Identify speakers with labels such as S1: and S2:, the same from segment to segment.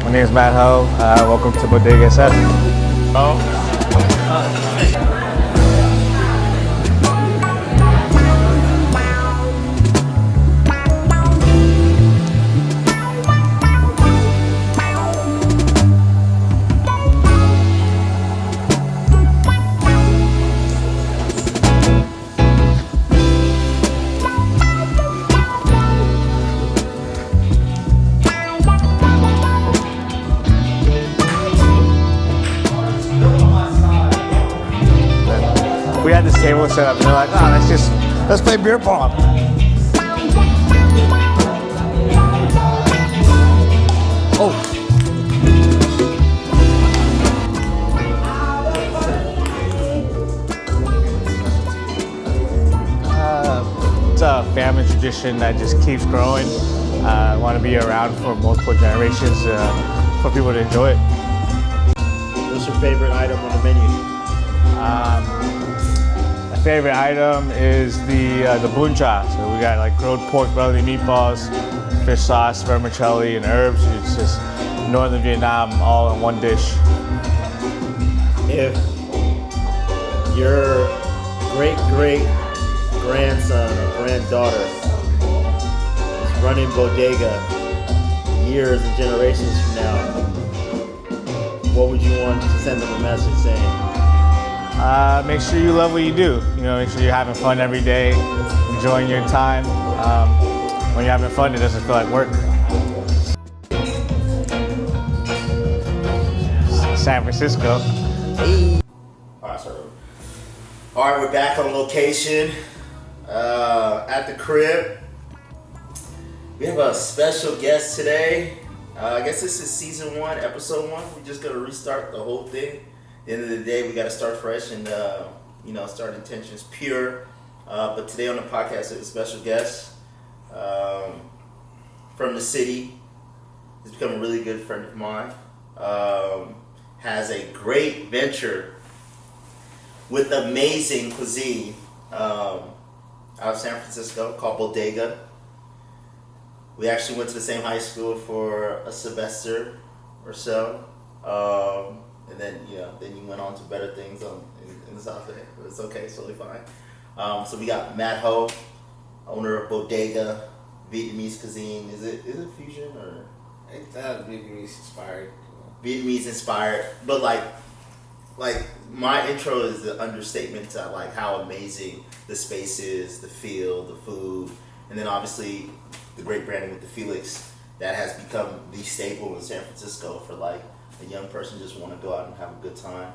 S1: My name is Matt Ho. Welcome to Bodega SF. We had this table set up and they're like, let's play beer pong. Oh. It's a family tradition that just keeps growing. I want to be around for multiple generations for people to enjoy it.
S2: What's your favorite item on the menu?
S1: My favorite item is the buncha. So we got like grilled pork belly meatballs, fish sauce, vermicelli, and herbs. It's just northern Vietnam all in one dish.
S2: If your great-great-grandson or granddaughter is running Bodega years and generations from now, what would you want to send them a message saying?
S1: Make sure you love what you do. Make sure you're having fun every day, enjoying your time. When you're having fun, it doesn't feel like work. San Francisco.
S2: Hey. All right, we're back on location at the crib. We have a special guest today. I guess this is season 1, episode 1. We're just gonna restart the whole thing. At the end of the day, we got to start fresh and start intentions pure. But today on the podcast, is a special guest from the city. He's become a really good friend of mine. Has a great venture with amazing cuisine out of San Francisco called Bodega. We actually went to the same high school for a semester or so. And then you went on to better things in the South End. But it's okay, it's totally fine. So we got Matt Ho, owner of Bodega, Vietnamese cuisine. Is it fusion or?
S3: It's Vietnamese inspired.
S2: Vietnamese inspired, but like my intro is the understatement to like how amazing the space is, the feel, the food, and then obviously the great branding with the Felix that has become the staple in San Francisco for like a young person just want to go out and have a good time.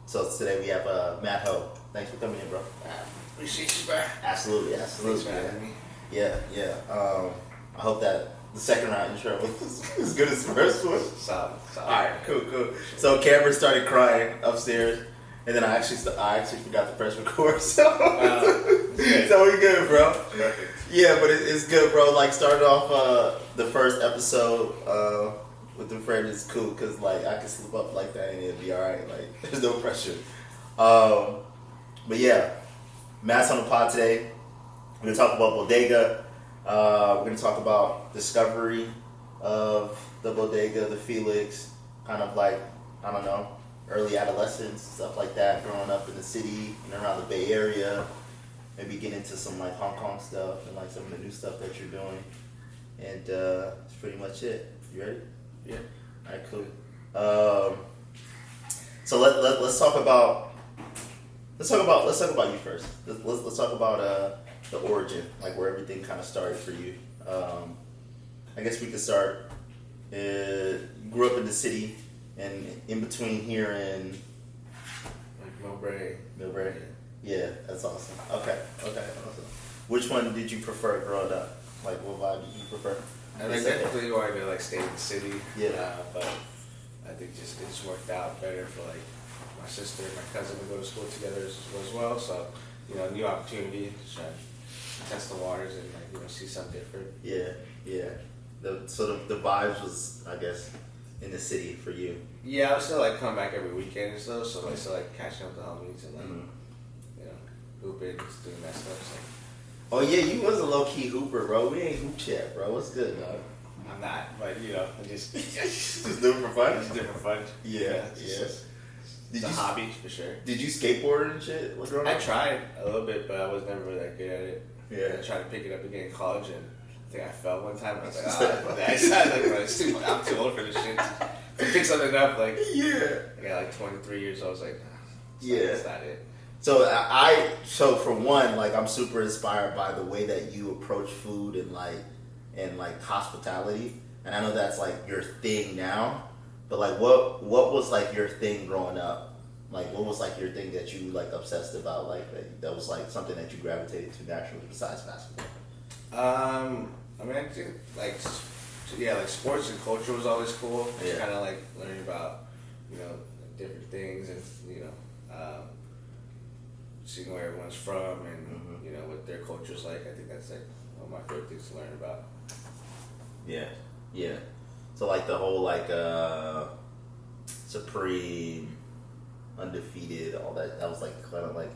S2: So today we have Matt Ho. Thanks for coming in, bro.
S3: Appreciate you, bro.
S2: Absolutely.
S3: Thanks for having me.
S2: Yeah. I hope that the second round intro was as good as the first one.
S3: Solid.
S2: All right, cool. So Cameron started crying upstairs, and then I actually forgot to press record. So we good, bro.
S3: Perfect.
S2: Yeah, but it's good, bro. Like started off the first episode with the friend is cool because like I can slip up like that and it'll be all right. Like there's no pressure. But yeah, Matt's on the pod today. We're gonna talk about Bodega. We're gonna talk about discovery of the Bodega, the Felix, kind of like early adolescence, stuff like that. Growing up in the city and around the Bay Area. Maybe get into some like Hong Kong stuff and like some of the new stuff that you're doing. And that's pretty much it. You ready?
S3: Yeah.
S2: All right, cool. So let's talk about you first. Let's talk about the origin, like where everything kind of started for you. I guess we could start. You grew up in the city, and in between here and
S3: Like Millbrae.
S2: Yeah, that's awesome. Okay, awesome. Which one did you prefer growing up? Like, what vibe did you prefer?
S3: I definitely wanted to like stay in the city.
S2: Yeah.
S3: But I think it just worked out better for like my sister and my cousin to go to school together as well. So new opportunity, just trying to test the waters and like see something different.
S2: Yeah. So the vibes was, I guess, in the city for you.
S3: Yeah, I would still like come back every weekend and stuff. So like still like catching up with the homies and like hooping, just doing that stuff. So.
S2: Oh yeah, you was a low key hooper, bro. We ain't hooped yet, bro. What's good, dog?
S3: I'm not, but you know, I just
S2: Just do it for fun.
S3: it's different fun.
S2: Yeah,
S3: It's
S2: yeah.
S3: just-
S2: Did
S3: it's a
S2: you
S3: hobby for sure.
S2: Did you skateboard and shit? Like, growing
S3: I
S2: up?
S3: tried a little bit, but I was never really that good at it.
S2: Yeah.
S3: I tried to pick it up again in college, and I think I fell one time. And I was like, I said, like, I'm too old for this shit. To pick something up, like,
S2: Yeah.
S3: I got like 23 years old. I was like, nah,
S2: Yeah.
S3: that's not it.
S2: So for one, like I'm super inspired by the way that you approach food and like hospitality, and I know that's like your thing now. But like, what was like your thing growing up? Like, what was like your thing that you like obsessed about? Like that was like something that you gravitated to naturally besides basketball.
S3: I mean, I think like sports and culture was always cool.
S2: Yeah.
S3: Just kind of like learning about different things and seeing where everyone's from and you know what their culture's like. I think that's like one of my favorite things to learn about.
S2: Yeah, yeah. So like the whole like supreme, undefeated, all that. That was like kind of like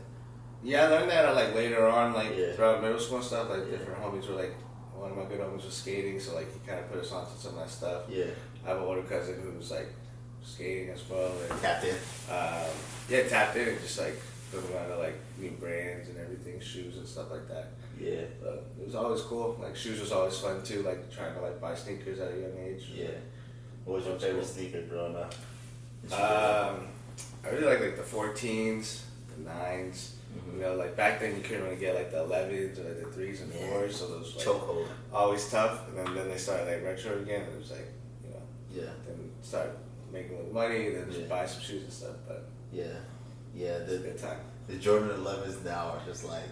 S3: Yeah, I learned that like later on, like
S2: Yeah.
S3: throughout middle school and stuff. Like different homies were like, one of my good homies was skating, so like he kind of put us onto some of that stuff.
S2: yeah,
S3: I have an older cousin who was like skating as well, and
S2: captain.
S3: tapped in and just like putting on to like new brands and everything, shoes and stuff like that.
S2: Yeah,
S3: But it was always cool. Like shoes was always fun too. Like trying to like buy sneakers at a young age.
S2: yeah. What was your favorite sneaker growing up?
S3: I really like the 14s, the 9s. You know, like back then you couldn't really get like the 11s or like the 3s and 4s, so those like
S2: Chokehold.
S3: always tough. And then they started like retro again. And it was like, you know,
S2: Yeah,
S3: then start making a little money, then just
S2: Yeah.
S3: buy some shoes and stuff. But
S2: yeah, yeah.
S3: it's a good time.
S2: The Jordan 11s now are just like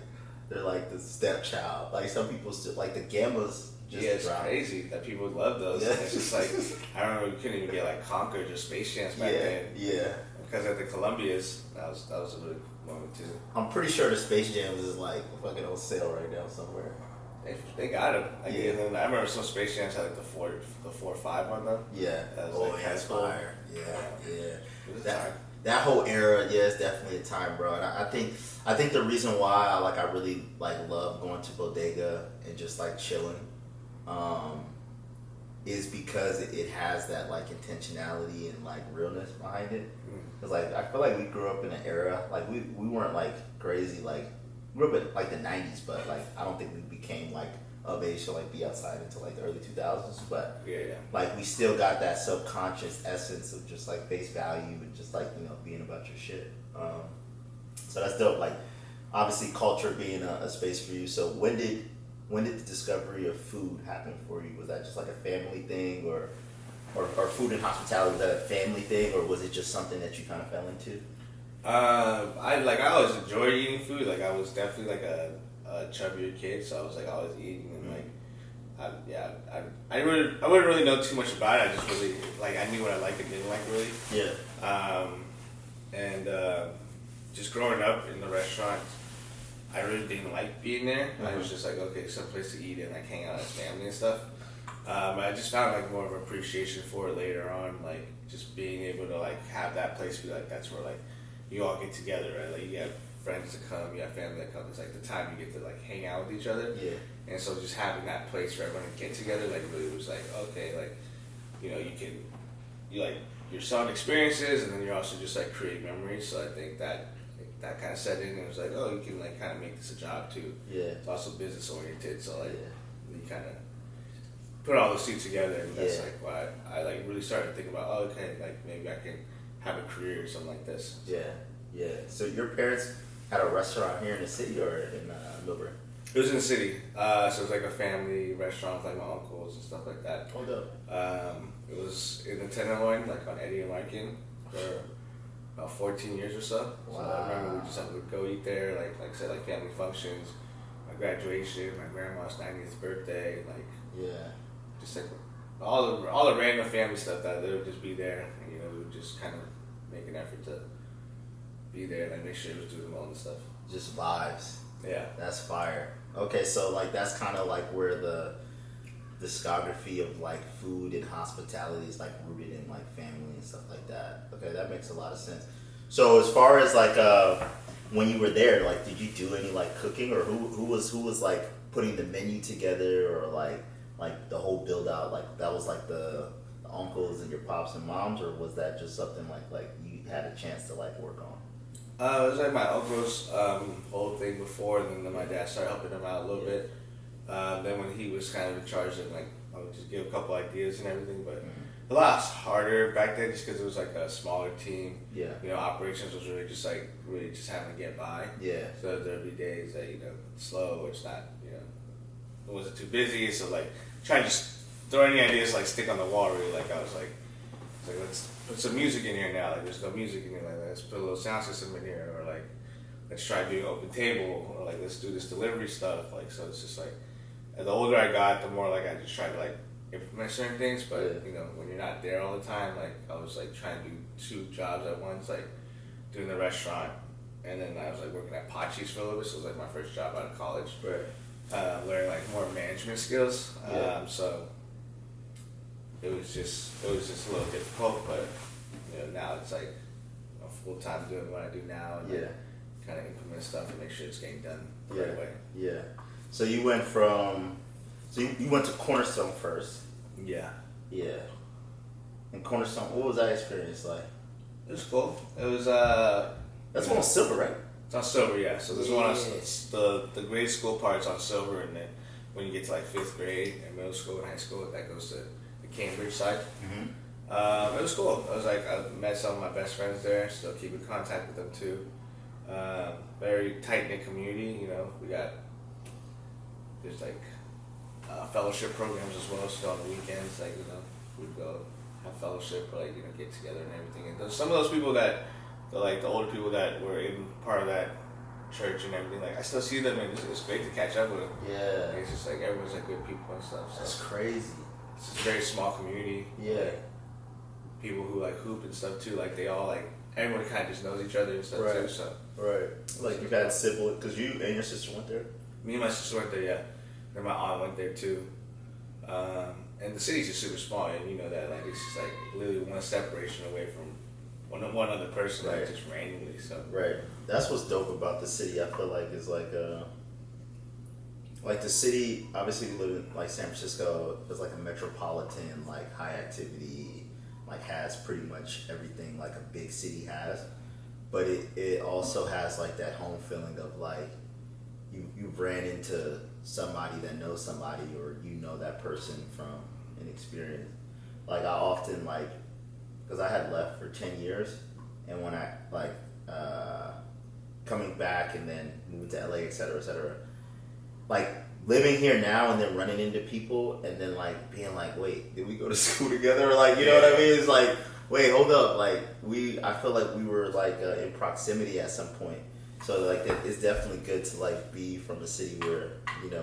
S2: they're like the stepchild. Like some people still like the Gambas. Just
S3: Yeah, it's
S2: dropped.
S3: crazy that people would love those.
S2: Yeah.
S3: And it's just like, I remember we couldn't even get like Concord or Space Jams back
S2: Yeah,
S3: then.
S2: yeah.
S3: Because at the Columbias, that was a good moment too.
S2: I'm pretty sure the Space Jams is like fucking on sale right now somewhere.
S3: They got them. Like,
S2: Yeah.
S3: and then I remember some Space Jams had like the 4.5 on them.
S2: Yeah.
S3: That was,
S2: Oh
S3: like,
S2: yeah, that's
S3: high school.
S2: fire. Yeah, yeah.
S3: It was a time.
S2: That whole era, yeah, it's definitely a time, bro. And I think the reason why I really like love going to Bodega and just like chilling, is because it has that like intentionality and like realness behind it. Cause like I feel like we grew up in an era like we weren't like crazy like we grew up in like the '90s, but like I don't think we became like of age to like be outside until like the early 2000s. But
S3: Yeah.
S2: like we still got that subconscious essence of just like face value and just like being about your shit. So that's dope. Like obviously culture being a space for you. So when did the discovery of food happen for you? Was that just like a family thing, or food and hospitality, was that a family thing, or was it just something that you kind of fell into?
S3: I always enjoyed eating food. Like I was definitely like a chubbier kid, so I was like always eating and like I wouldn't really know too much about it. I just really like I knew what I liked and didn't like really.
S2: Yeah.
S3: Just growing up in the restaurant, I really didn't like being there. I was just like, okay, someplace to eat and like hang out as family and stuff. I just found like more of an appreciation for it later on, like just being able to like have that place be like that's where like you all get together, right? Like you have friends that come, you have family that come. It's like the time you get to like hang out with each other.
S2: Yeah.
S3: And so just having that place for everyone to get together, like really was like, okay, like, you're selling experiences and then you're also just like creating memories. So I think that kind of set in and it was like, oh, you can like kind of make this a job too.
S2: Yeah.
S3: It's also business oriented, so like
S2: Yeah.
S3: you kind of put all those two together, and that's
S2: Yeah.
S3: like why I like really started thinking about, oh, okay, like maybe I can have a career or something like this.
S2: Yeah. Yeah. So your parents had a restaurant here in the city or in Milburn?
S3: It was in the city, so it was like a family restaurant with like my uncles and stuff like that.
S2: Hold up.
S3: It was in the Tenderloin, like on Eddie and Larkin, for about 14 years or so.
S2: Wow.
S3: So I remember we just would go eat there, like I said, like family functions, my graduation, my grandma's 90th birthday, like
S2: Yeah.
S3: just like all the random family stuff that they would just be there, and we would just kind of make an effort to be there and like, make sure it was doing well and stuff.
S2: Just vibes.
S3: Yeah.
S2: That's fire. Okay, so like that's kind of like where the discography of like food and hospitality is like rooted in like family and stuff like that. Okay, that makes a lot of sense. So as far as like when you were there, like did you do any like cooking, or who was like putting the menu together, or like like the whole build out, like that was like the uncles and your pops and moms, or was that just something like you had a chance to like work on?
S3: It was like my uncle's whole thing before, and then my dad started helping him out a little bit. Then when he was kind of in charge, of like I would just give a couple ideas and everything, but a lot harder back then just because it was like a smaller team.
S2: Yeah.
S3: You know, operations was really just having to get by.
S2: Yeah.
S3: So there'd be days that slow, it's not it wasn't too busy, so like trying to just throw any ideas like stick on the wall. Really, like I was like let's put some music in here now. Like there's no music in here. Like let's put a little sound system in here, or like let's try doing open table, or like let's do this delivery stuff. Like so, it's just like the older I got, the more like I just tried to like implement certain things. But when you're not there all the time, like I was like trying to do 2 jobs at once, like doing the restaurant, and then I was like working at Pachi's for a little bit. So it was like my first job out of college.
S2: Right.
S3: Learning like more management skills. So it was just a little difficult, but now it's like full time doing what I do now, and kind of implement stuff and make sure it's getting done the right way.
S2: Yeah. So you went you went to Cornerstone first.
S3: Yeah.
S2: Yeah. And Cornerstone, what was that experience like?
S3: It was cool. It was
S2: that's one on Silver, right?
S3: It's on Silver, yeah. So there's one on the grade school part's on Silver, and then when you get to like 5th grade and middle school and high school, that goes to the Cambridge side. Mm-hmm. It was cool. I was like, I met some of my best friends there. Still keep in contact with them too. Very tight knit community. There's like fellowship programs as well. So on the weekends, like we'd go have fellowship, or like get together and everything. And some of those people that the older people that were in part of that church and everything, like I still see them, and it's great to catch up with them.
S2: Yeah.
S3: It's just like everyone's like good people and stuff. So
S2: that's crazy.
S3: It's just a very small community.
S2: Yeah.
S3: Like, people who like hoop and stuff too, like they all like everyone kind of just knows each other and stuff too. So
S2: like you had siblings, because you and your sister went there.
S3: Me and my sister went there, yeah. And my aunt went there too. And the city's just super small, and you know that like it's just like literally one separation away from one other person, like just randomly. So
S2: that's what's dope about the city. I feel like is like the city. Obviously, we live in like San Francisco. It's like a metropolitan, like high activity, like has pretty much everything like a big city has. But it also has like that home feeling of like you've ran into somebody that knows somebody, or that person from an experience. Like I often because I had left for 10 years, and when I coming back and then moving to LA, et cetera, like living here now and then running into people and then like being like, wait, did we go to school together? Or like, you know what I mean? It's like, wait, hold up. Like I feel like we were like in proximity at some point. So like it's definitely good to like be from a city where,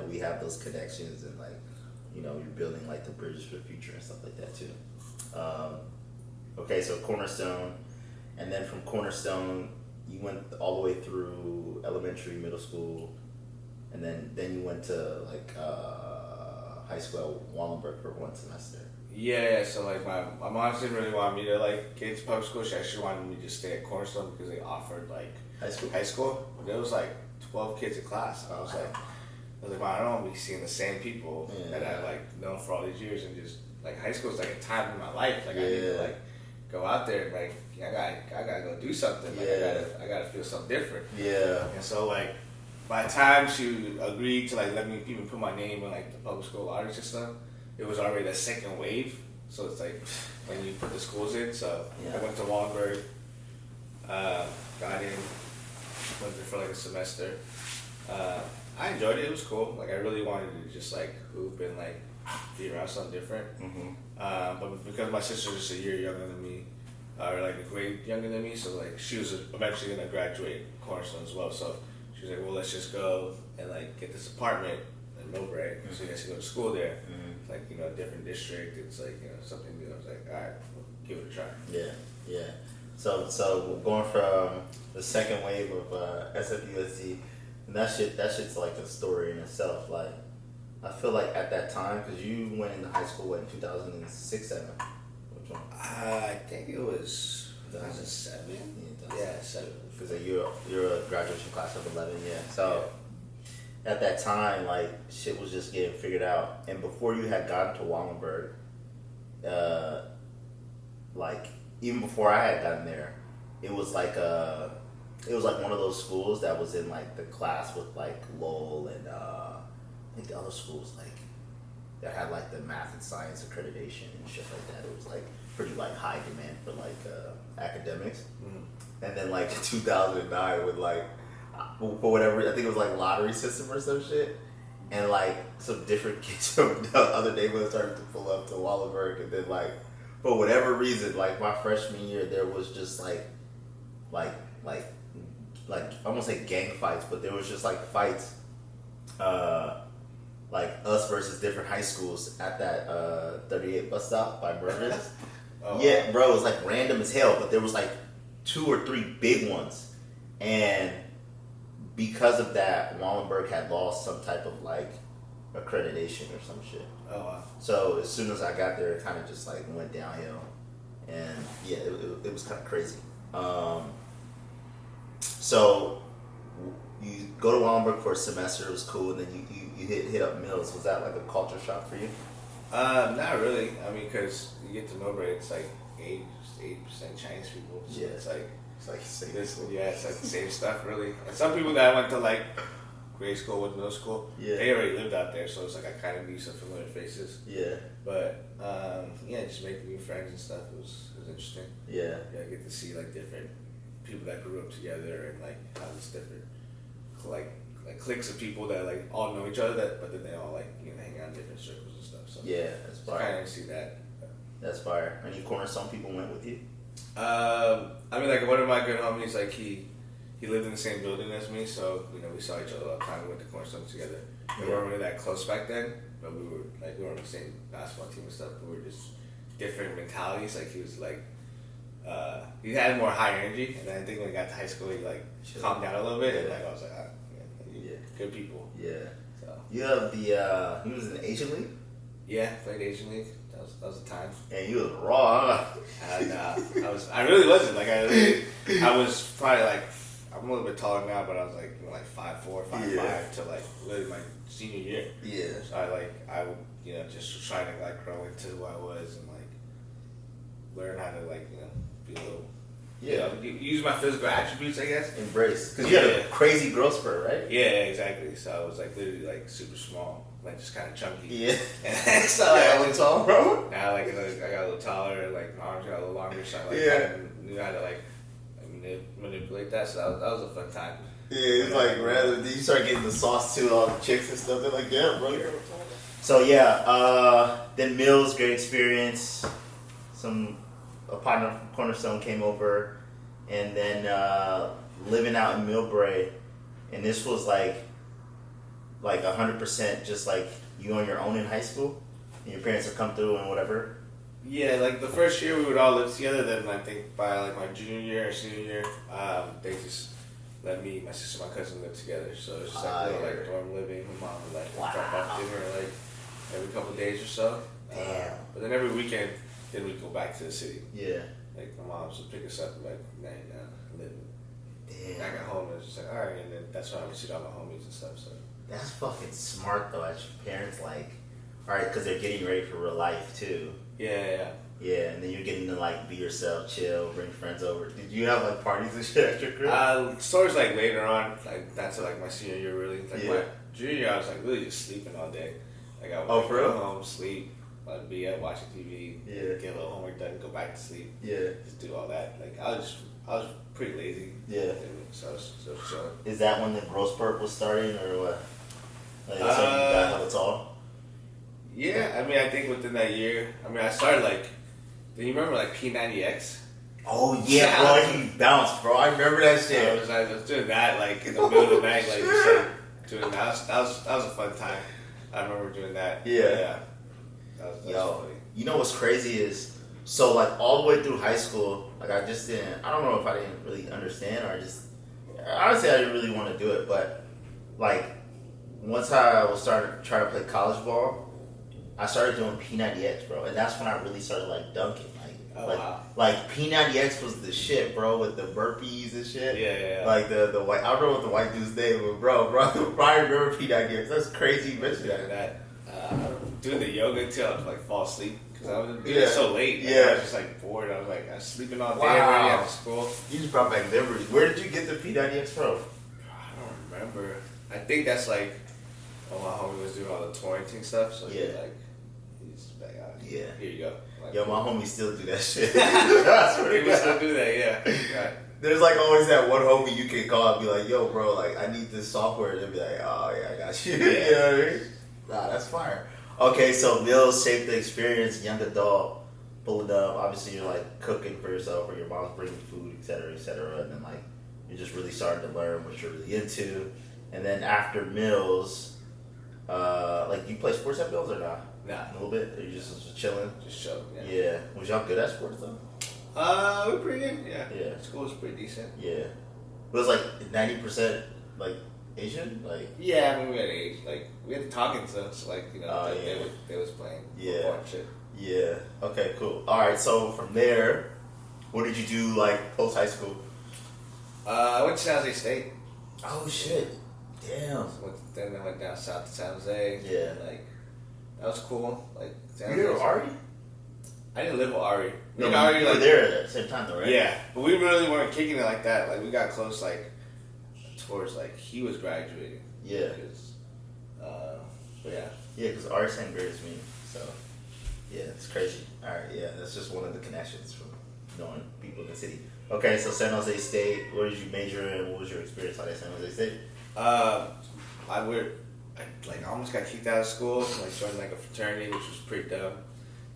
S2: we have those connections, and like, you're building like the bridges for the future and stuff like that too. Okay, so Cornerstone, and then from Cornerstone, you went all the way through elementary, middle school, and then you went to like high school at Wallenberg for 1 semester.
S3: Yeah, so like my mom didn't really want me to like get to public school. She actually wanted me to just stay at Cornerstone because they offered like high school. But there was like 12 kids in class, and I was like, wow, I don't want to be seeing the same people that I've like known for all these years, and just like high school is like a time in my life. Like I need to like go out there and like I gotta go do something. Like I gotta feel something different. Yeah. And so like by the time she agreed to like let me even put my name in like the public school lottery system, it was already the second wave. So it's like when you put the schools in. So I went to Wallenberg, got in, went there for like a semester. I enjoyed it. It was cool. Like I really wanted to just like hoop and like be around something different. Mm-hmm. But because my sister was just a year younger than me, or like a grade younger than me, so like she was eventually gonna graduate Cornerstone as well. So she was like, well, let's just go and like get this apartment in Millbrae, so you guys can go to school there. Mm-hmm. It's like a different district. It's like something new. I was like, all right, we'll give it a try. Yeah. So going from the second wave of SFUSD, and that shit's like a story in itself. Like I feel like at that time, because you went into high school in 2006, 7. Which one? I think it was 2007. Yeah, 7. Because you're a graduation class of 11. Yeah. So,
S2: at that time, like shit was just getting figured out, and before you had gotten to Wallenberg, like even before I had gotten there, it was like one of those schools that was in like the class with like Lowell and I think the other schools like that had like the math and science accreditation and shit like that. It was like pretty like high demand for like academics. And then like in 2009 with like for whatever, I think it was like lottery system or some shit, and like some different kids from the other neighborhoods started to pull up to Wallenberg, and then like for whatever reason, like my freshman year, there was just like I won't say gang fights, but there was just like fights, like us versus different high schools at that 38 bus stop by Burgers. Yeah, bro, it was like random as hell, but there was like 2 or 3 big ones, and because of that, Wallenberg had lost some type of like accreditation or some shit.
S3: Oh wow!
S2: So as soon as I got there, it kind of just like went downhill, and yeah, it was kind of crazy. So you go to Wallenberg for a semester, it was cool, and then you hit up Mills. Was that like a culture shock for you?
S3: Not really. I mean, because you get to Millbrae, it's like 80% Chinese people. So
S2: Yeah.
S3: it's like
S2: same.
S3: it's like the same stuff, really. And some people that went to like grade school with middle school,
S2: Yeah.
S3: they already lived out there, so it's like I kind of knew some familiar faces.
S2: Yeah,
S3: But yeah, just making new friends and stuff. It was interesting.
S2: yeah,
S3: Yeah, I get to see like different people that grew up together and like how this different like cliques of people that like all know each other, but then they all like hang out in different circles and stuff. So
S2: yeah. That's
S3: I
S2: fire.
S3: kind of see that.
S2: That's fire. Any Cornerstone people went with you?
S3: I mean, like one of my good homies, like he lived in the same building as me, so we saw each other all the time. We went to Cornerstone together. We weren't really that close back then, but we were on the same basketball team and stuff. But we were just different mentalities. Like he was like he had more high energy, and then I think when he got to high school, he like calmed down a little bit, and like I was like, good people.
S2: Yeah.
S3: So
S2: You have the he was in the Asian League,
S3: yeah, played Asian League. That was the time.
S2: and you was raw, huh?
S3: And I really wasn't like I was probably like I'm a little bit taller now, but I was like 5'4", 5'5"
S2: Yeah.
S3: to like literally my senior year.
S2: Yeah.
S3: So I would just trying to like grow into who I was and like learn how to like be a little use my physical attributes, I guess.
S2: Embrace, because you had a crazy growth spurt, right?
S3: Yeah, exactly. So I was like literally like super small, like just kind of chunky.
S2: Yeah.
S3: And so
S2: Yeah, I was tall, bro.
S3: now like I got a little taller, like my arms got a little longer, so I like kind of knew how to like manipulate that. So that was a fun time.
S2: Yeah, it's like rather you start getting the sauce too, all the chicks and stuff. They're like, yeah, bro. So yeah, then Mills, great experience. A partner from Cornerstone came over, and then living out in Millbrae, and this was like 100% just like you on your own in high school, and your parents would come through and whatever.
S3: Yeah, like the first year we would all live together. Then I think by like my junior year or senior year, they just let me, my sister, my cousin live together. So it's just like little like dorm living. My mom would like drop off dinner like every couple of days or so.
S2: Damn.
S3: But then every weekend, then we'd go back to the city.
S2: Yeah.
S3: Like my mom would pick us up and like, live.
S2: Damn.
S3: I got home and it was just like, all right, and then that's when I would see all my homies and stuff. So
S2: That's fucking smart though. As your parents like, all right, because they're getting ready for real life too.
S3: yeah.
S2: Yeah, and then you're getting to like be yourself, chill, bring friends over. Did you have like parties and shit at your crib?
S3: Stories like later on, like that's like my senior year really. Like
S2: Yeah.
S3: my junior year, I was like really just sleeping all day. Like I would
S2: Oh, for
S3: go
S2: real?
S3: home, sleep, I'd be up watching TV,
S2: Yeah.
S3: get a little homework done, go back to sleep,
S2: Yeah.
S3: just do all that. Like I was pretty lazy.
S2: Yeah.
S3: And so I was chilling.
S2: Is that when the growth spurt was starting, or what? Like, that's when you got hella tall?
S3: Yeah, I mean I think within that year, I mean I started like. Do you remember like P90X?
S2: Oh yeah, bro, you bounced, bro. I remember that shit.
S3: I was doing that like in the middle of the night, like just like doing that. That was a fun time. I remember doing that.
S2: Yeah.
S3: That was
S2: Yo,
S3: funny.
S2: you know what's crazy is, so like all the way through high school, like I just didn't, I don't know if I didn't really understand or honestly I didn't really want to do it, but like once I was starting to try to play college ball, I started doing P90X, bro, and that's when I really started like dunking. Like
S3: Oh,
S2: like,
S3: wow.
S2: Like P90X was the shit, bro, with the burpees and shit.
S3: Yeah.
S2: Like the white, I don't know what the white dude's name was, bro. I remember P90X. That's crazy. You mentioned that.
S3: Doing the yoga till I was like fall asleep because I was doing
S2: Yeah.
S3: it so late. Like,
S2: Yeah.
S3: I was just like bored. I was sleeping all day
S2: Wow.
S3: already after school.
S2: You just brought back memories. Where did you get the P90X from?
S3: I don't remember. I think that's like, my homie was doing all the torrenting stuff. So
S2: Yeah.
S3: he's like,
S2: Yeah.
S3: here you go. Like,
S2: Yo, my homies still do that shit. I swear to
S3: people
S2: God.
S3: still do that, yeah. Right.
S2: There's like always that one homie you can call and be like, yo, bro, like, I need this software. They'll be like, oh, yeah, I got you.
S3: Yeah.
S2: You know what I mean? Nah, that's fire. Okay, so meals shape the experience, young adult, pulling up. Obviously, you're like cooking for yourself or your mom's bringing food, et cetera, et cetera. And then like, you're just really starting to learn what you're really into. And then after meals, like, you play sports at meals or not?
S3: Nah.
S2: A little bit? Or you just chilling?
S3: Just show.
S2: Yeah. Was y'all good at sports though?
S3: We're pretty good, yeah.
S2: Yeah.
S3: School was pretty decent.
S2: Yeah. It was like 90% like Asian? Like,
S3: Yeah, I mean, we had age. Like, we had the talking stuff, so like,
S2: Oh, yeah.
S3: they was playing
S2: Yeah.
S3: football and shit.
S2: yeah. Okay, cool. Alright, so from there, what did you do like post high school?
S3: I went to San Jose State.
S2: Oh shit. Damn.
S3: Then I went down south to San Jose.
S2: Yeah.
S3: And, like, that was cool. Like, San
S2: You
S3: Jose.
S2: there with Ari?
S3: I didn't live with Ari.
S2: No,
S3: Me and Ari,
S2: you were
S3: like,
S2: there at the same time though, right?
S3: yeah, but we really weren't kicking it like that. Like, we got close, like, towards, like, he was graduating.
S2: Yeah.
S3: But yeah.
S2: Yeah, because Ari's same grade as me. So, yeah, it's crazy. Alright, yeah, that's just one of the connections from knowing people in the city. Okay, so San Jose State, what did you major in? What was your experience like at San Jose State?
S3: I almost got kicked out of school. Like, joined like a fraternity, which was pretty dumb.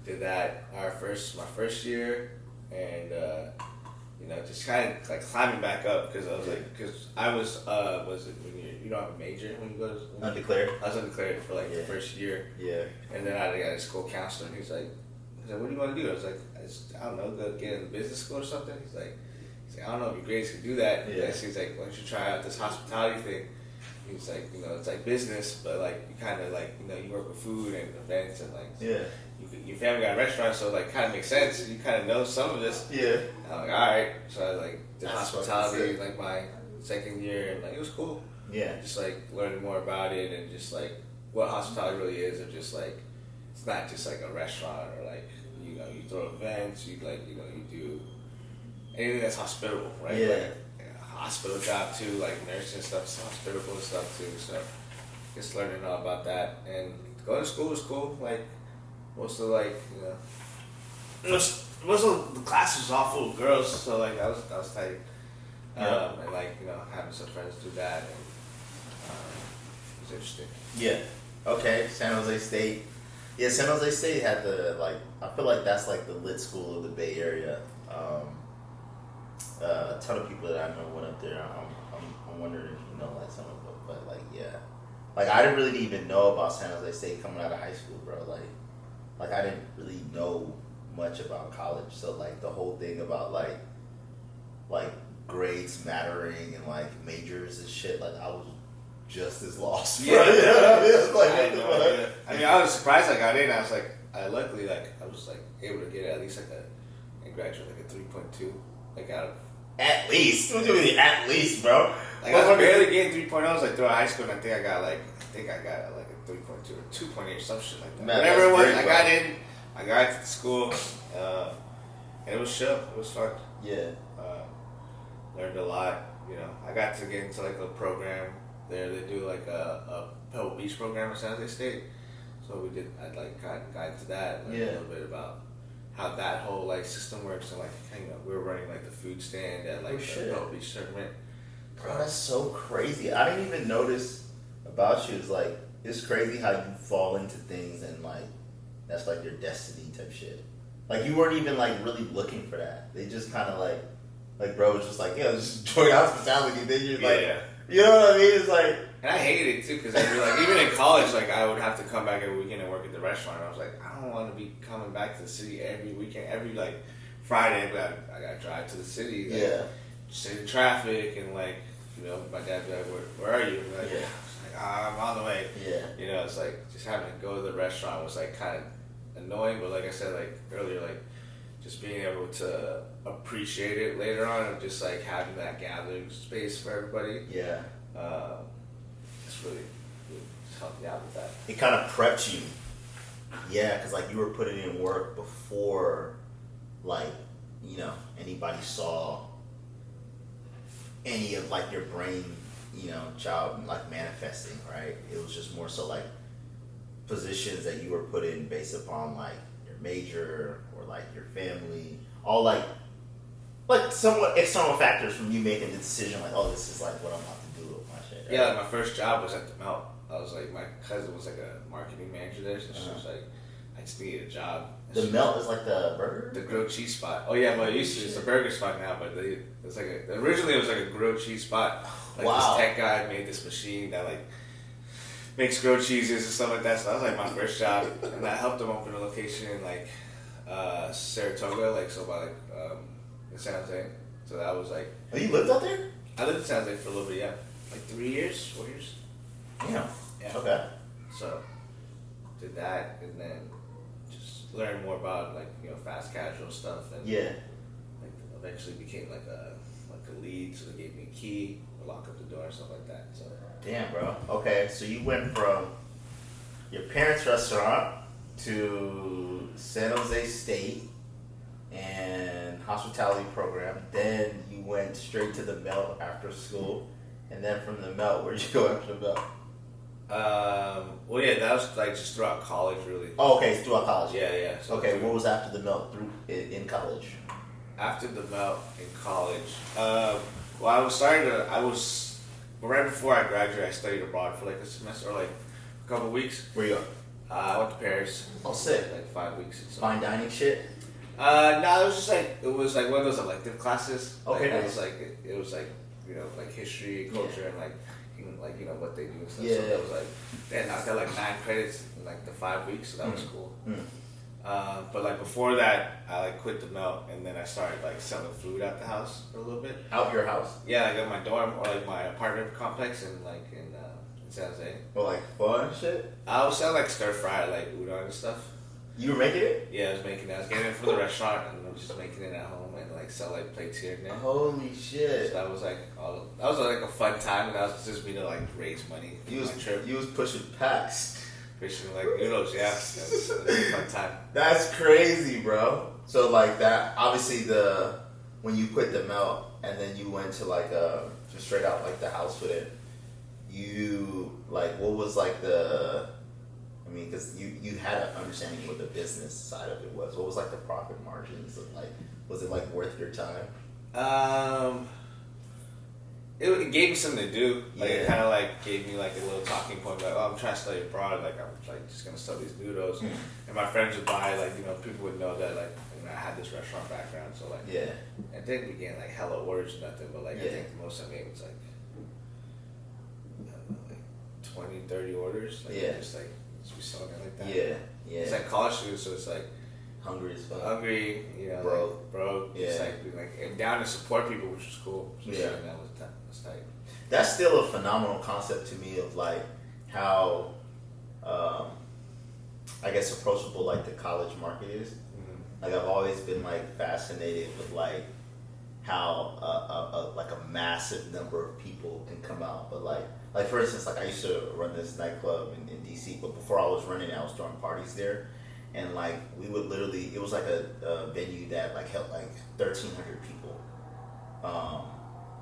S3: Did that my first year, and just kind of like climbing back up because I was I was it when you don't have a major when you go to
S2: Undeclared?
S3: I was undeclared for like the first year.
S2: Yeah.
S3: And then I got a school counselor, and he's like, what do you want to do? I was like, I don't know, go get in business school or something. He's like, I don't know if your grades can do that.
S2: Yeah.
S3: And he's like, why don't you try out this hospitality thing? He's like, it's like business, but like you kind of like, you work with food and events and like,
S2: Yeah.
S3: your family got a restaurant, so like kind of makes sense. You kind of know some of this.
S2: Yeah.
S3: I'm like, all right. So I like did
S2: That's
S3: hospitality
S2: fucking
S3: like my second year, and like it was cool.
S2: Yeah.
S3: Just like learning more about it and just like what hospitality really is, of just like it's not just like a restaurant or like you throw events, you do anything that's hospitable, right?
S2: Yeah.
S3: Like, a hospital job too, like nursing stuff, hospitable stuff too. So just learning all about that, and going to school was cool. Like most of most of the classes was all full of girls, so like that was tight.
S2: Yeah.
S3: And like having some friends do that, and it was interesting.
S2: Yeah. Okay, San Jose State. Yeah, San Jose State had I feel like that's like the lit school of the Bay Area. A ton of people that I know went up there. I'm wondering if you know like some of them, but like yeah, like I didn't really even know about San Jose State coming out of high school, bro. Like I didn't really know much about college, so like the whole thing about like grades mattering and like majors and shit, like I was just as lost. Bro.
S3: Yeah,
S2: You know what I mean? It's like,
S3: I
S2: what
S3: had
S2: the
S3: no
S2: fuck?
S3: idea. I mean, I was surprised I got in. I was like, luckily, like I was like able to get at least and graduate like a 3.2, like out of.
S2: At least. What do you mean at least, bro?
S3: Like I was barely getting 3.0s like throughout high school, and I think I got like a 3.2 or 2.8 or some shit like that.
S2: Man,
S3: whatever it was,
S2: great,
S3: I
S2: bro.
S3: got in. I got to the school, and it was chill. It was fun.
S2: Yeah.
S3: Learned a lot. I got to get into like a program there. They do like a Pebble Beach program at San Jose State. So we did. I like got into that. Learned a little bit about how that whole like system works, and like we were running like the food stand at like the Pebble Beach tournament.
S2: Bro, that's so crazy. I didn't even notice about you. It's like it's crazy how you fall into things and like that's like your destiny type shit. Like you weren't even like really looking for that. They just kind of like bro was just like, yeah, just join hospitality. Then you're like, you know what I mean? It's like,
S3: and I hated it too because like even in college, like I would have to come back every weekend and work at the restaurant. I was like, I don't want to be coming back to the city every weekend, every like Friday. I got to drive to the city. Like, sit in traffic and like my dad be like, where are you? And like, I'm on the way.
S2: Yeah.
S3: It's like just having to go to the restaurant was like kind of annoying, but like I said like earlier, like just being able to appreciate it later on, and just like having that gathering space for everybody.
S2: Yeah.
S3: It's really just helped me out with that.
S2: It kind of prepped you. Yeah, because like you were putting in work before, like, you know, anybody saw any of like your brain, you know, child like manifesting, right? It was just more so like positions that you were put in based upon like your major or like your family, all like somewhat external factors from you making the decision like, oh, this is like what I'm about to do with my shit. Right?
S3: Yeah, like my first job was at the Melt. I was like, my cousin was like a marketing manager there, so she was like, I just needed a job. And
S2: The Melt is like the burger?
S3: the grilled cheese spot. Oh yeah, well it used to, it's a burger spot now, but it's like originally it was like a grilled cheese spot. Like
S2: Wow.
S3: this tech guy made this machine that like makes grilled cheeses and stuff like that. So that was like my first job, and I helped them open a location in like Saratoga, like so by like in San Jose. So that was like,
S2: Oh, you lived out there?
S3: I lived in San Jose for a little bit, yeah, like 3 years, 4 years.
S2: Yeah.
S3: Yeah.
S2: Okay.
S3: So did that, and then just learned more about like, you know, fast casual stuff, and
S2: Yeah.
S3: like eventually became like a lead. So they gave me a key, lock up the door, and stuff like that. So
S2: Damn, bro. Okay, so you went from your parents' restaurant to San Jose State and hospitality program. Then you went straight to the Melt after school, and then from the Melt, where'd you go after the Melt?
S3: well, yeah, that was like just throughout college, really.
S2: Oh, okay, it's throughout college.
S3: Yeah. So
S2: Okay, what was after the Melt through in college?
S3: after the Melt in college? Well, I was right before I graduated. I studied abroad for like a semester or like a couple of weeks.
S2: Where you go?
S3: I went to Paris.
S2: Oh, sick.
S3: Like 5 weeks. And
S2: Fine dining shit.
S3: No, it was just like it was like one of those elective classes.
S2: Okay,
S3: like,
S2: nice.
S3: It was like you know, like history, culture, and like you know what they do and stuff.
S2: Yeah.
S3: So that was like then I got like 9 credits in like the 5 weeks, so that was cool. But like before that, I like quit the Melt, and then I started like selling food at the house for a little bit.
S2: Out your house?
S3: Yeah, like at my dorm or like my apartment complex in San Jose.
S2: Or like fun shit?
S3: I was selling like stir fry, like udon and stuff.
S2: You were making it?
S3: Yeah, I was making it. I was getting it from the restaurant, and I was just making it at home and like sell like plates here and there.
S2: Holy
S3: So
S2: shit.
S3: that was like a fun time, and that was just me to like raise money for my trip.
S2: You was pushing packs.
S3: Fishing like noodles, yeah. That was a fun time.
S2: That's crazy, bro. So like that, obviously when you quit the Melt and then you went to like just straight out like the house with it, you like what was like because you had an understanding of what the business side of it was. What was like the profit margins? Of, like, was it like worth your time?
S3: It gave me something to do. Like
S2: Yeah.
S3: it kind of like gave me like a little talking point. Like, oh, I'm trying to study abroad. Like I'm like just gonna sell these noodles, and my friends would buy. Like people would know that like I had this restaurant background. So like
S2: Yeah.
S3: I didn't begin like hella orders or nothing, but like I
S2: Yeah.
S3: think the most I made was like I don't know, like 20, 30 orders. Like
S2: Yeah.
S3: just be selling it like that.
S2: Yeah. Yeah.
S3: It's like college students, so it's like
S2: Hungry as fuck.
S3: hungry, you know,
S2: Broke.
S3: Yeah. Just like and down to support people, which was cool. So
S2: Yeah.
S3: that was tight.
S2: That's still a phenomenal concept to me of like how I guess approachable like the college market is. Like I've always been like fascinated with like how like a massive number of people can come out, but like for instance, like I used to run this nightclub in DC, but before I was running it, I was throwing parties there, and like we would literally, it was like a venue that like held like 1,300 people,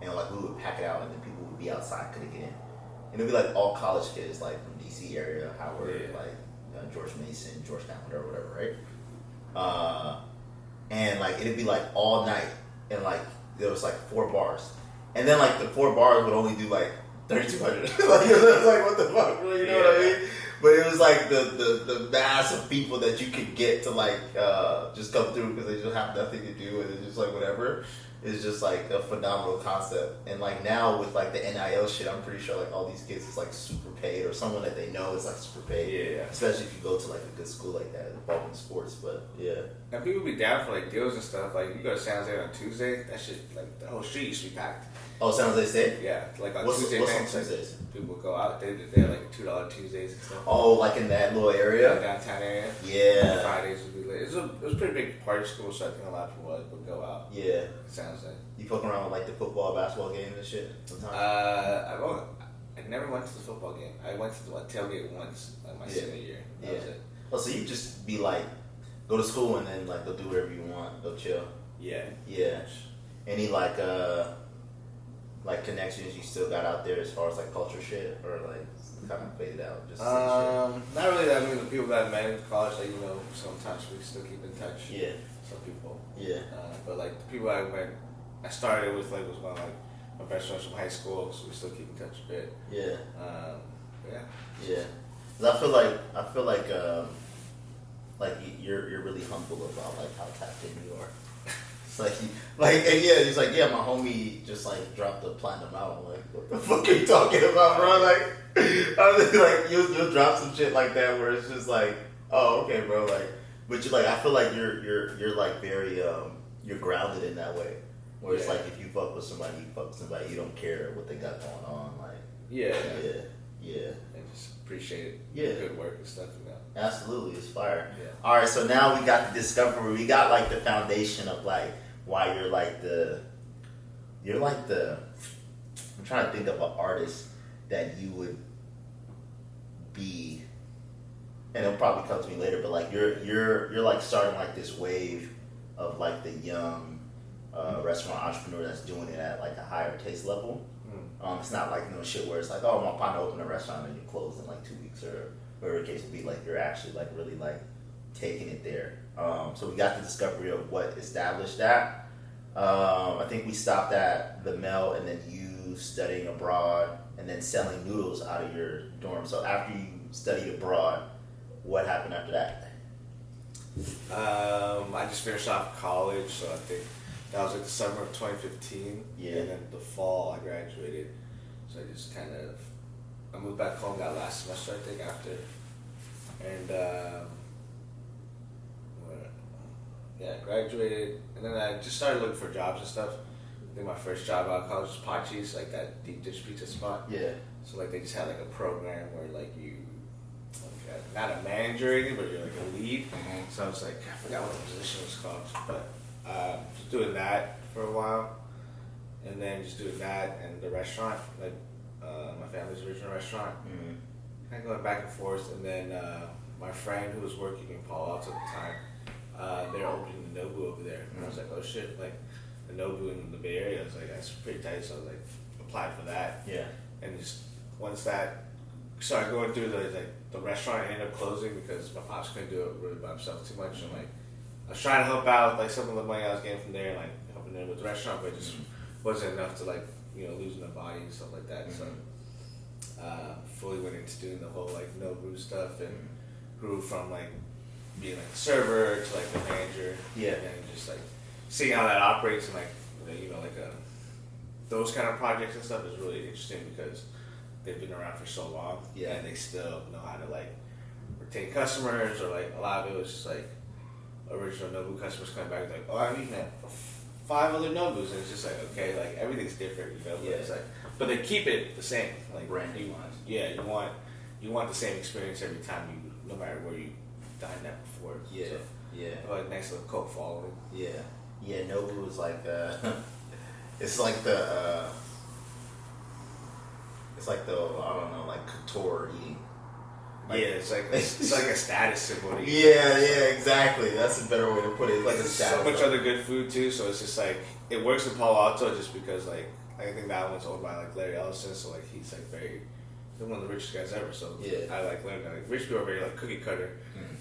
S2: and like we would pack it out, and then people would be outside, couldn't get in, and it'd be like all college kids like from DC area, Howard, like George Mason, Georgetown, whatever, right? And like it'd be like all night, and like there was like 4 bars, and then like the 4 bars would only do like 3,200. Like it was like what the fuck, you know what I mean? But it was like the mass of people that you could get to like just come through because they just have nothing to do and it's just like whatever. Is just like a phenomenal concept. And like now with like the NIL shit, I'm pretty sure like all these kids is like super paid, or someone that they know is like super paid.
S3: Yeah.
S2: Especially if you go to like a good school like that involved in sports. But yeah.
S3: And people be down for like deals and stuff. Like you go to San Jose on Tuesday, that shit like the whole street used to be packed.
S2: Oh, San Jose State?
S3: Yeah, like on
S2: What's
S3: Tuesday
S2: on
S3: nights,
S2: Tuesdays?
S3: like, people go out. They have like $2 Tuesdays and stuff.
S2: Oh, like in that little
S3: Yeah,
S2: area?
S3: downtown area.
S2: Yeah.
S3: Fridays would be lit. It was a pretty big party school, so I think a lot of people would go out.
S2: Yeah.
S3: Sounds like.
S2: You fucking around with like the football, basketball games and shit sometimes?
S3: I never went to the football game. I went to the tailgate once, like my senior year. That was it.
S2: Oh, so you just be like, go to school and then like go do whatever you want, go chill.
S3: Yeah.
S2: Yeah. Any like connections you still got out there as far as like culture shit, or like kind of faded out? Just
S3: not really. I mean, the people that I met in college, like sometimes we still keep in touch.
S2: Yeah.
S3: Some people.
S2: Yeah.
S3: But like the people I started with was my my best friends from high school, so we still keep in touch a bit.
S2: Yeah.
S3: Yeah.
S2: Yeah. 'Cause I feel like you're really humble about like how tapped in you are. It's he's like, yeah, my homie just like dropped the platinum album. I'm like, what the fuck are you talking about, bro? Like, I was like, you'll drop some shit like that where it's just like, oh, okay, bro. Like, but you like, I feel like you're like very you're grounded in that way. Where it's like if you fuck with somebody, you fuck with somebody. You don't care what they got going on. Like, yeah.
S3: And just appreciate good work and stuff.
S2: Absolutely, it's fire.
S3: Yeah.
S2: All right, so now we got the discovery. We got like the foundation of like why you're like the. I'm trying to think of an artist that you would be, and it'll probably come to me later. But like you're like starting like this wave of like the young restaurant entrepreneur that's doing it at like a higher taste level. It's not like shit where it's like, oh, my partner opened a restaurant and you close in like 2 weeks or whatever the case would be. Like you're actually like really like taking it there. So we got the discovery of what established that. I think we stopped at the Mel and then you studying abroad and then selling noodles out of your dorm. So after you studied abroad, what happened after that?
S3: I just finished off college, so I think that was like the summer of 2015.
S2: Yeah.
S3: And then the fall, I graduated. So I just I moved back home that last semester, I think, after. And, I graduated. And then I just started looking for jobs and stuff. I think my first job out of college was Pachi's, like that deep dish pizza spot.
S2: Yeah.
S3: So, like, they just had, like, a program where, like, you, not a manager or anything, but you're, like, a lead.
S2: Mm-hmm.
S3: So I was like, I forgot what the position was called. But just doing that for a while. And then just doing that and the restaurant, like, my family's original restaurant.
S2: Mm-hmm.
S3: Kind of going back and forth. And then my friend who was working in Palo Alto at the time, they're opening the Nobu over there. And I was like, oh, shit, like, the Nobu in the Bay Area. I was like, that's pretty tight. So I was like, applied for that.
S2: Yeah.
S3: And just once that started going through, the restaurant ended up closing because my pops couldn't do it really by himself too much. And like, I was trying to help out like some of the money I was getting from there, like helping them with the restaurant, but it just wasn't enough to like losing the body and stuff like that. Mm-hmm. So fully went into doing the whole like Nobu stuff and grew from like being like a server to like the manager.
S2: Yeah.
S3: And just like seeing how that operates and like those kind of projects and stuff is really interesting because they've been around for so long.
S2: Yeah. And
S3: they still know how to like retain customers, or like a lot of it was just like original Nobu customers coming back like, oh, I'm eating at 5 other Nobus, and it's just like, okay, like everything's different, But it's like, but they keep it the same, like
S2: branding wise.
S3: Yeah, you want the same experience every time no matter where you dined at before.
S2: Yeah.
S3: So,
S2: Yeah.
S3: Like nice little cult following.
S2: Yeah. Yeah, Nobu is like it's like the I don't know, like couture eating. Like,
S3: yeah, it's like a status symbol.
S2: Yeah, exactly. That's a better way to put it. It's like a status.
S3: So much other good food too, so it's just like it works in Palo Alto just because like I think that one's owned by like Larry Ellison, so like he's one of the richest guys ever. So
S2: yeah.
S3: I like learned that like rich people are very like cookie cutter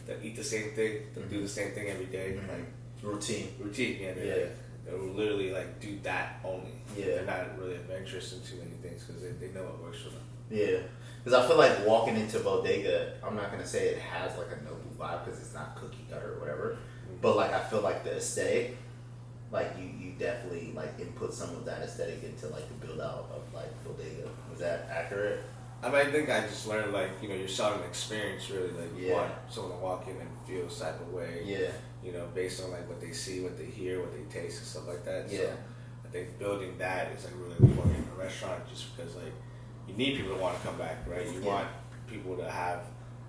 S3: that eat the same thing, that do the same thing every day, like
S2: routine.
S3: Yeah, they will literally like do that only.
S2: Yeah,
S3: they're not really adventurous in too many things because they know what works for them.
S2: Yeah, because I feel like walking into Bodega, I'm not gonna say it has like a Nobu vibe because it's not cookie cutter or whatever, but like I feel like the aesthetic, like you definitely like input some of that aesthetic into like the build out of like Bodega. Was that accurate?
S3: I mean, I think I just learned like you're selling an experience really. Like you want someone to walk in and feel a type of way.
S2: Yeah.
S3: Based on like what they see, what they hear, what they taste, and stuff like that.
S2: Yeah.
S3: So I I think building that is like really important in a restaurant, just because like you need people to want to come back, right? You want people to have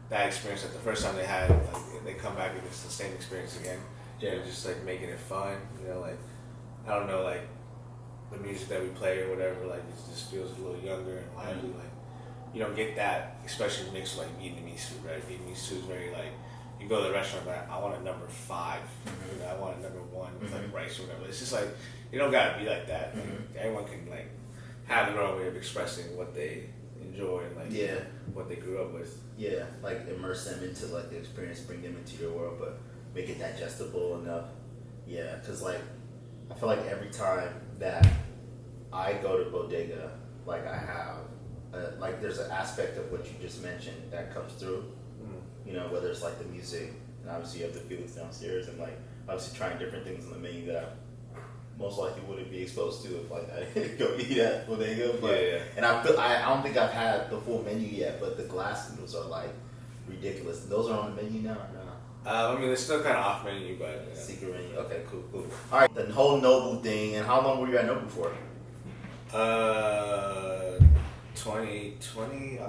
S3: that experience that the first time they had, like they come back and it's the same experience again.
S2: Yeah.
S3: You know, just like making it fun, you know, like I don't know, like the music that we play or whatever, like it just feels a little younger and lively. Like you don't get that, especially mixed with like Vietnamese food, right? Vietnamese food is very like you go to the restaurant, but I want a number 5. You know, I want a number 1 with like rice or whatever. It's just like you don't gotta be like that. Like, everyone can like have their own way of expressing what they enjoy and like what they grew up with.
S2: Yeah, like immerse them into like the experience, bring them into your world, but make it digestible enough. Yeah, because like I feel like every time that I go to Bodega, like I have, like there's an aspect of what you just mentioned that comes through. You know, whether it's like the music, and obviously you have the Felix downstairs, and like obviously trying different things on the menu that I most likely wouldn't be exposed to if like I didn't go eat at Bodega. But and I don't think I've had the full menu yet, but the glass noodles are like ridiculous. Those are on the menu now or no?
S3: I mean, it's still kind of off menu, but
S2: Secret menu. Okay, cool. All right, the whole Nobu thing. And how long were you at Nobu for?
S3: 2020,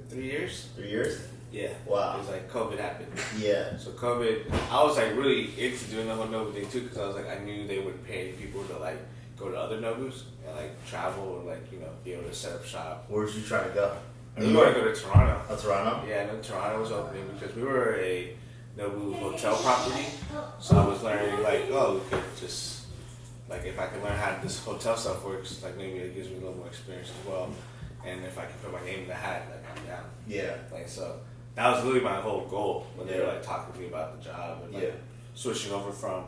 S3: 3 years.
S2: 3 years.
S3: Yeah.
S2: Wow.
S3: It was like COVID happened.
S2: Yeah.
S3: So COVID, I was like really into doing the whole Nobu thing too, because I was like, I knew they would pay people to like go to other Nobus and like travel or like, you know, be able to set up shop.
S2: Where was you trying to go?
S3: We wanted to go to Toronto.
S2: Oh, Toronto?
S3: Yeah, no, Toronto was opening because we were a Nobu hotel property. So I was learning like, oh, we could just, like if I can learn how this hotel stuff works, like maybe it gives me a little more experience as well. And if I can put my name in the hat, like I'm down.
S2: Yeah.
S3: Like so, that was really my whole goal when they were like talking to me about the job and like switching over from,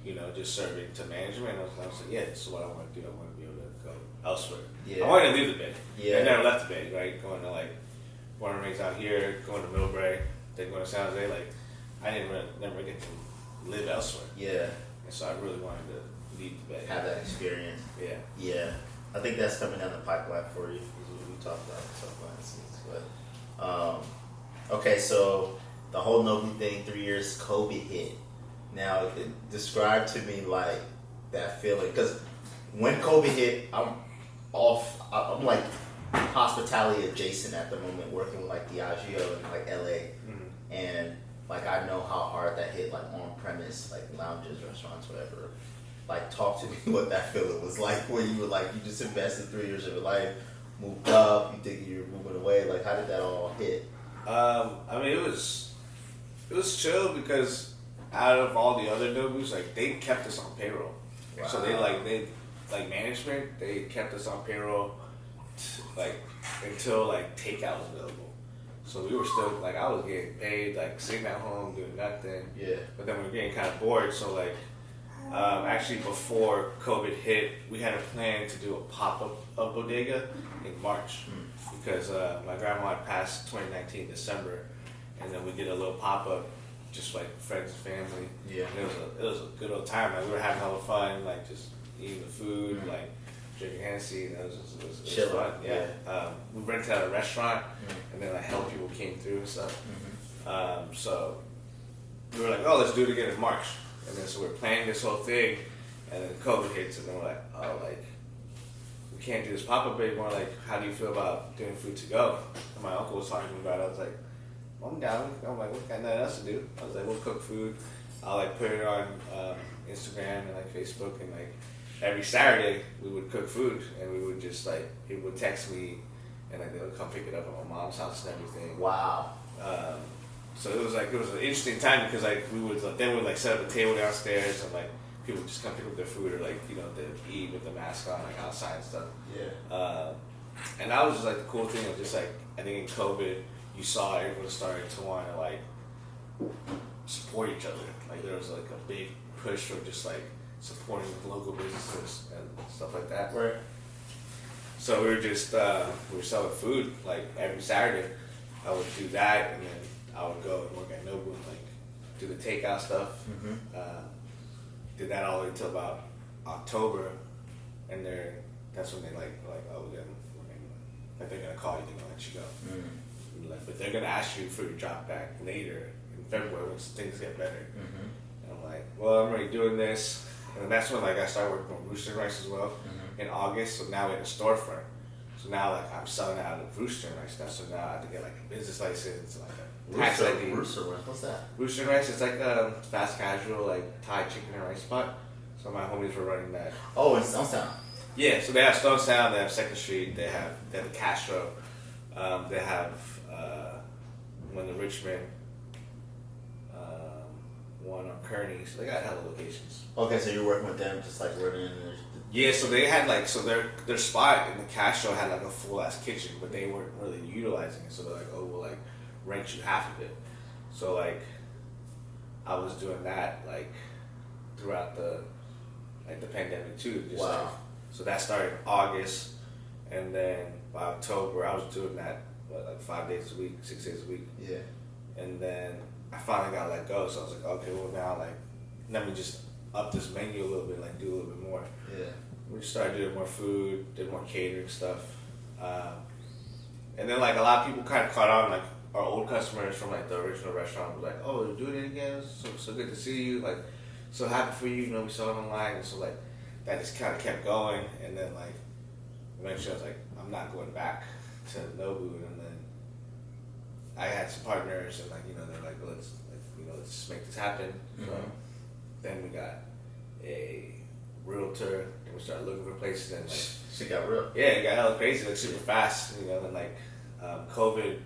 S3: you know, just serving to management. I was like, yeah, this is what I want to do. I want to be able to go elsewhere. Yeah. I wanted to leave the Bay. Yeah. I never left the Bay, right? Going to like Born and raised out here, going to Millbrae, then going to San Jose. Like I never get to live elsewhere. Yeah. And so I really wanted to leave the Bay.
S2: Have that experience.
S3: Yeah.
S2: Yeah. I think that's coming down the pipeline for you. We talked about it so far. But okay, so the whole Nobu thing, 3 years, COVID hit. Now, describe to me like that feeling, because when COVID hit, I'm like hospitality adjacent at the moment, working with like Diageo in like LA, and like I know how hard that hit, like on premise, like lounges, restaurants, whatever. Like talk to me what that feeling was like when you were like, you just invested 3 years of your life, moved up, you think you were moving away, like how did that all hit?
S3: I mean, it was chill because out of all the other Nobus, like they kept us on payroll. Wow. So they management, they kept us on payroll like until like takeout was available. So we were still like, I was getting paid, like sitting at home doing nothing. Yeah. But then we were getting kind of bored, so like actually before COVID hit, we had a plan to do a pop-up of Bodega in March because my grandma had passed 2019 December, and then we did a little pop-up, just like friends and family. Yeah. And it was a good old time. Like we were having all the fun, like just eating the food, like drinking Hennessy, and it was fun. Yeah. We rented out a restaurant, and then like hell people came through and stuff. So we were like, oh, let's do it again in March. And then so we're planning this whole thing, and then COVID hits, and then we're like, oh, like, we can't do this pop-up anymore. Like, how do you feel about doing food to go? And my uncle was talking about it. I was like, I'm down. I'm like, what got nothing else to do? I was like, we'll cook food. I'll like put it on Instagram and like Facebook, and like every Saturday we would cook food, and we would just like, people would text me, and like they would come pick it up at my mom's house and everything. Wow. So it was an interesting time because like we would set up a table downstairs, and like people would just come pick up their food, or like, you know, they'd eat with the mask on, like outside and stuff. Yeah. And that was just like the cool thing of just like, I think in COVID you saw everyone starting to want to like support each other. Like there was like a big push for just like supporting local businesses and stuff like that. Right. So we were selling food like every Saturday. I would do that, and then I would go and work at Nobu and like do the takeout stuff. Did that all the way until about October, and that's when they like oh, then like they're gonna call you, they're gonna let you go. Like, but they're gonna ask you for your drop back later in February once things get better. And I'm like, well, I'm already doing this, And that's when like I started working on Rooster Rice as well in August. So now we're in a storefront. So now like I'm selling out of Rooster Rice now. So now I have to get like a business license, like a tax ID.
S2: Rooster Rice, what's that?
S3: Rooster Rice is like a fast casual like Thai chicken and rice spot. So my homies were running that.
S2: Oh, in Stonestown.
S3: Yeah, so they have Stonestown, they have Second Street, they have the Castro, they have one in Richmond, one on Kearney. So they got hella locations.
S2: Okay, so you're working with them, just like running in there.
S3: Yeah, so they had like their spot in the Castro had like a full ass kitchen, but they weren't really utilizing it. So they're like, oh, we'll like rent you half of it. So like I was doing that like throughout the pandemic too. Just
S2: wow.
S3: Like, so that started in August, and then by October I was doing that like 5 days a week, 6 days a week.
S2: Yeah.
S3: And then I finally got let go, so I was like, okay, well now like let me just up this menu a little bit, like do a little bit more.
S2: Yeah.
S3: We just started doing more food, did more catering stuff, and then like a lot of people kind of caught on, like our old customers from like the original restaurant was like, oh, you're doing it again, so good to see you, like so happy for you, you know, we saw it online, and so like that just kind of kept going, and then like eventually I was like, I'm not going back to Nobu, and then I had some partners, and like you know they're like, let's just make this happen. So then we got a realtor, and we started looking for places, and like
S2: Shit got real.
S3: yeah, it got hella crazy, like super fast, you know, and like COVID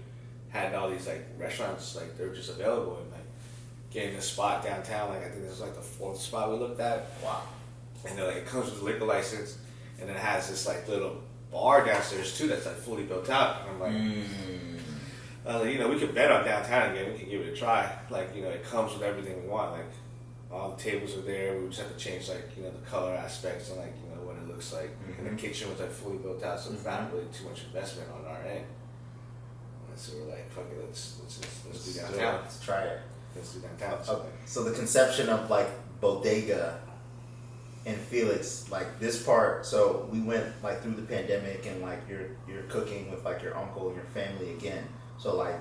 S3: had all these like restaurants, like they were just available, and like getting this spot downtown, like I think this was like the 4th spot we looked at.
S2: Wow.
S3: And then like it comes with a liquor license, and then it has this like little bar downstairs too that's like fully built out. And I'm like, you know, we could bet on downtown again. We can give it a try. Like, you know, it comes with everything we want. Like, all the tables are there. We just have to change like, you know, the color aspects and like, you know, what it looks like. And the kitchen was like fully built out, so it's not really too much investment on our end. And so we're like, fuck it, let's do downtown.
S2: Let's try it.
S3: Let's do downtown.
S2: Okay. So the conception of like Bodega and Felix, like this part, so we went like through the pandemic and like you're cooking with like your uncle and your family again. So like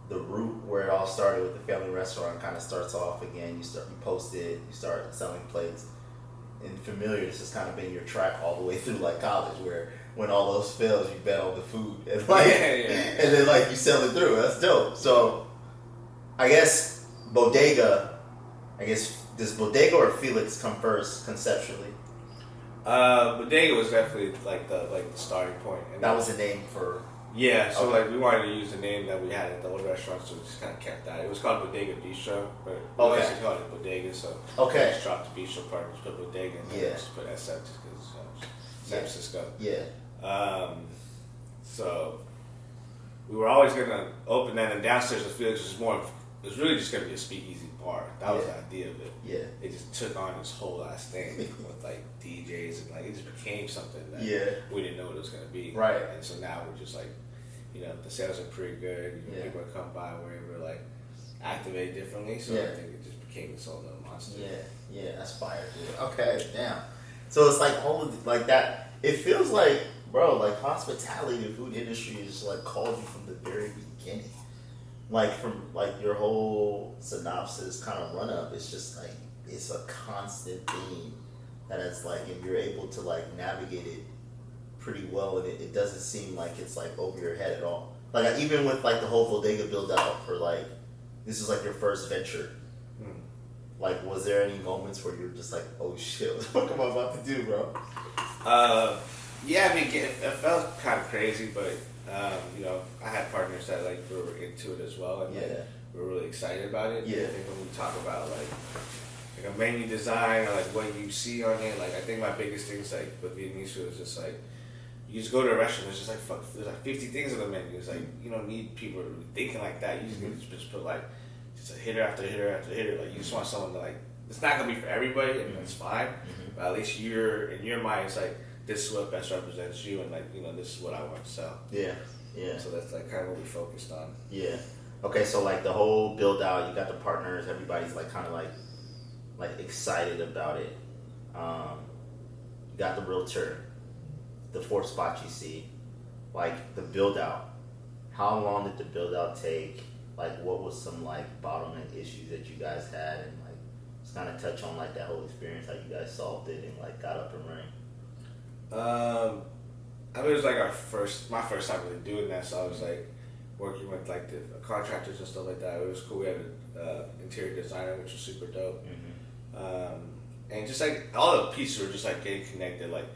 S2: the route where it all started with the family restaurant kind of starts off again. You post it, you start selling plates. And familiar, this has kind of been your track all the way through like college, where when all those fails, you bet on the food and like, and then like you sell it through. That's dope. So I guess Bodega, does Bodega or Felix come first conceptually?
S3: Bodega was definitely like the starting point. And
S2: that was the name for.
S3: Yeah, so
S2: okay.
S3: like we wanted to use the name that we had at the old restaurant, so we just kind of kept that. It was called Bodega Bistro, but we actually called it Bodega, so
S2: okay.
S3: we just dropped the Bistro part, just put Bodega, and then just put SF just because San Francisco.
S2: Yeah.
S3: So we were always gonna open that, and downstairs the Felix it was really just gonna be a speakeasy bar. That was the idea of it.
S2: Yeah.
S3: It just took on this whole ass thing with like DJs, and like it just became something that we didn't know what it was gonna be.
S2: Right.
S3: And so now we're just like, you know, the sales are pretty good. You know, people that come by, we're able to like activate differently. So I think it just became this whole little monster.
S2: Yeah, that's fire, dude. Okay, damn. So it's like all of like that. It feels like, bro, like hospitality, the food industry is like called you from the very beginning. Like from like your whole synopsis kind of run up, it's just like it's a constant theme that it's like, and you're able to like navigate it pretty well, and it doesn't seem like it's like over your head at all. Like even with like the whole bodega build out for like this is like your first venture. Like, was there any moments where you're just like, oh shit, what the fuck am I about to do, bro?
S3: Yeah, I mean, it felt kind of crazy, but you know, I had partners that like were into it as well, and like, were really excited about it.
S2: Yeah.
S3: I think when we talk about like a menu design or like what you see on it, like I think my biggest thing is like with Vietnamese food is just like you just go to a restaurant, there's just like there's like 50 things on the menu. It's like you don't need people to be thinking like that. You just put like just a hitter after hitter after hitter. Like you just want someone to like. It's not gonna be for everybody, and that's fine. But at least you're in your mind, it's like this is what best represents you, and like you know this is what I want to sell. Yeah. So that's like kind of what we focused on.
S2: Yeah. Okay, so like the whole build out, you got the partners, everybody's like kind of like excited about it. You got the realtor, the 4th spot you see, like the build out. How long did the build out take? Like what was some like bottleneck issues that you guys had, and like kind of touch on like that whole experience, how you guys solved it and like got up and running.
S3: I mean, it was like my first time really doing that, so I was like working with like the contractors and stuff like that. It was cool. We had an interior designer, which was super dope. And just like all the pieces were just like getting connected. Like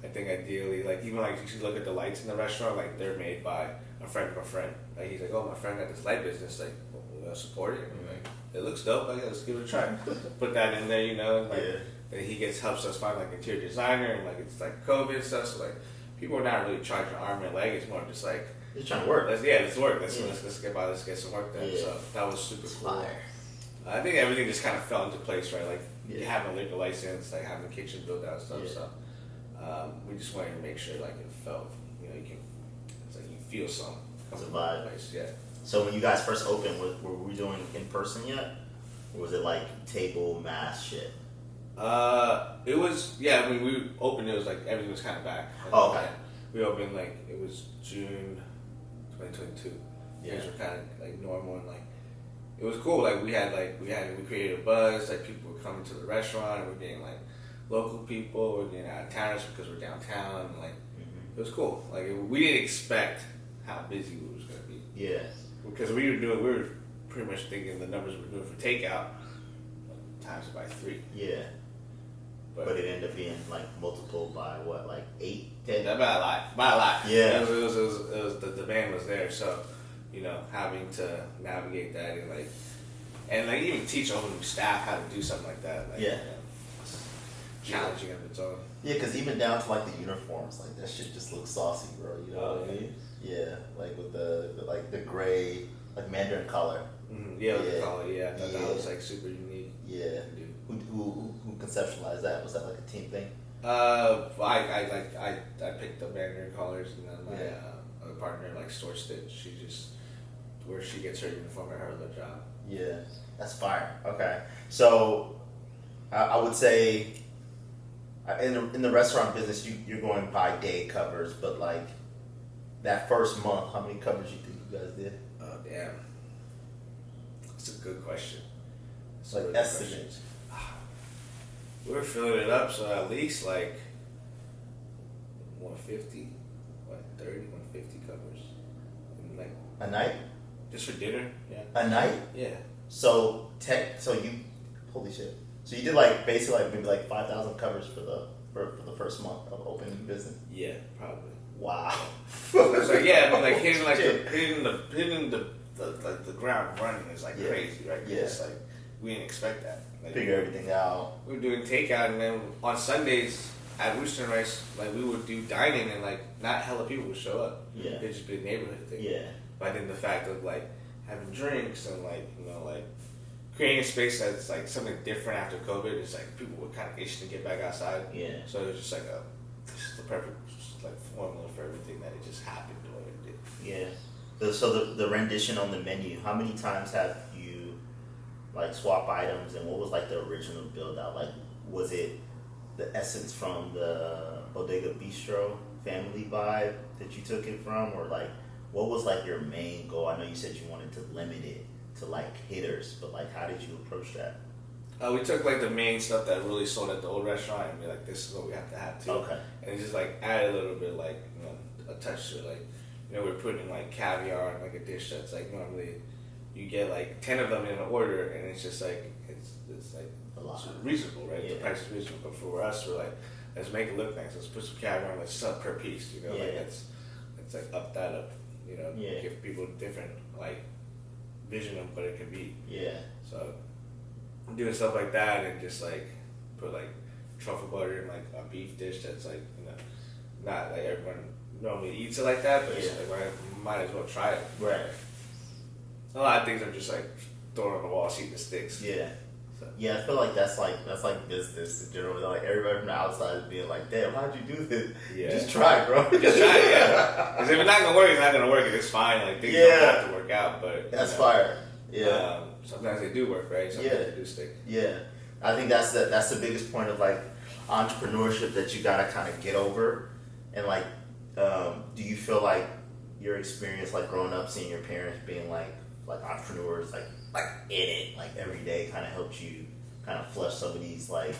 S3: I think ideally, like even like you look at the lights in the restaurant, like they're made by a friend of a friend. Like he's like, oh, my friend got this light business, like we're gonna support it. And like it looks dope. Like let's give it a try. Put that in there, you know. And, like, and he helps us find like interior designer, and like it's like COVID and stuff. So like people are not really charging arm and leg. It's more just like
S2: just trying to work.
S3: Let's work. Let's get by. Let's get some work done. So that was super cool. I think everything just kind of fell into place, right? Like having a liquor license, like having the kitchen built out and stuff. So we just wanted to make sure like it felt, you know, it's like you feel something.
S2: It's a vibe.
S3: Place. Yeah.
S2: So when you guys first opened, were we doing in person yet? Or was it like table mass shit?
S3: It was, yeah, when we opened, it was like everything was kind of back.
S2: Oh, okay.
S3: We opened like, it was June 2022. Things were kind of like normal and like, it was cool. Like we created a buzz. Like people were coming to the restaurant, and we're getting like local people. We're getting out of towners because we're downtown. And, like it was cool. Like we didn't expect how busy we was gonna be.
S2: Yeah.
S3: Because we were pretty much thinking the numbers we were doing for takeout times it by 3.
S2: Yeah. But it ended up being like multiple by what, like 8, 10?
S3: By a lot.
S2: Yeah.
S3: It was the demand was there, so. You know, having to navigate that and even teach a whole new staff how to do something like that. Like, you know, it's challenging of its own. Yeah,
S2: because even down to like the uniforms, like that shit just looks saucy, bro. You know what I mean? Yeah, like with the gray, like Mandarin color.
S3: Mm-hmm. Yeah, with the color. Yeah, I thought that was like super unique.
S2: Yeah. Who conceptualized that? Was that like a team thing?
S3: I picked the Mandarin colors, and then my other partner like sourced it. She just where she gets her uniform at her other job.
S2: Yeah, that's fire. Okay, so I would say in the restaurant business, you're going by day covers, but like that first month, how many covers you think you guys did?
S3: Oh damn, that's a good question.
S2: It's like estimates.
S3: We were filling it up, so at least like 150, 130, 150 covers, and like
S2: a night.
S3: Just for dinner, yeah.
S2: A night?
S3: Yeah.
S2: So you, holy shit. So you did like basically like maybe like 5,000 covers for the first month of opening business.
S3: Yeah, probably.
S2: Wow.
S3: It's like like hitting the ground running is like crazy, right?
S2: Yeah.
S3: It's like we didn't expect that. Like,
S2: figure everything out.
S3: We were doing takeout, and then on Sundays at Rooster and Rice, like we would do dining, and like not hella people would show up.
S2: Yeah.
S3: It'd just be a neighborhood thing.
S2: Yeah.
S3: But then the fact of like having drinks and like, you know, like creating a space that's like something different after COVID, it's like people were kind of itching to get back outside.
S2: Yeah.
S3: So it was just like the perfect like formula for everything that it just happened the way it did.
S2: Yeah. So the rendition on the menu, how many times have you like swap items, and what was like the original build out? Like was it the essence from the Bodega Bistro family vibe that you took it from, or like what was like your main goal? I know you said you wanted to limit it to like hitters, but like how did you approach that?
S3: We took like the main stuff that really sold at the old restaurant and be like, this is what we have to have too.
S2: Okay.
S3: And just like add a little bit like, you know, a touch to it. Like, you know, we're putting like caviar in like a dish that's like normally you get like 10 of them in an order, and it's just like it's like
S2: a lot.
S3: It's reasonable, right?
S2: Yeah.
S3: The price is reasonable. But for us, we're like, let's make it look nice. Let's put some caviar on, let's sell per piece, you know, like it's like up that up. You know, give people a different like vision of what it could be.
S2: Yeah.
S3: So doing stuff like that, and just like put like truffle butter in like a beef dish that's like, you know, not like everyone normally eats it like that, but it's like might as well try it.
S2: Right.
S3: A lot of things I'm just like throwing on the wall, see the sticks.
S2: Yeah. Yeah, I feel like that's like business in general. Like everybody from the outside is being like, "Damn, how'd you do this?"
S3: Yeah.
S2: Just try, bro.
S3: Just try it, yeah. Because if it's not gonna work, it's not gonna work. It's fine. Like things don't have to work out, but
S2: that's fire. Yeah.
S3: Sometimes they do work, right? Sometimes they do stick.
S2: Yeah. I think that's the biggest point of like entrepreneurship that you gotta kind of get over. And like, do you feel like your experience, like growing up, seeing your parents being like entrepreneurs, like in it, like every day, kind of helped you kind of flush some of these like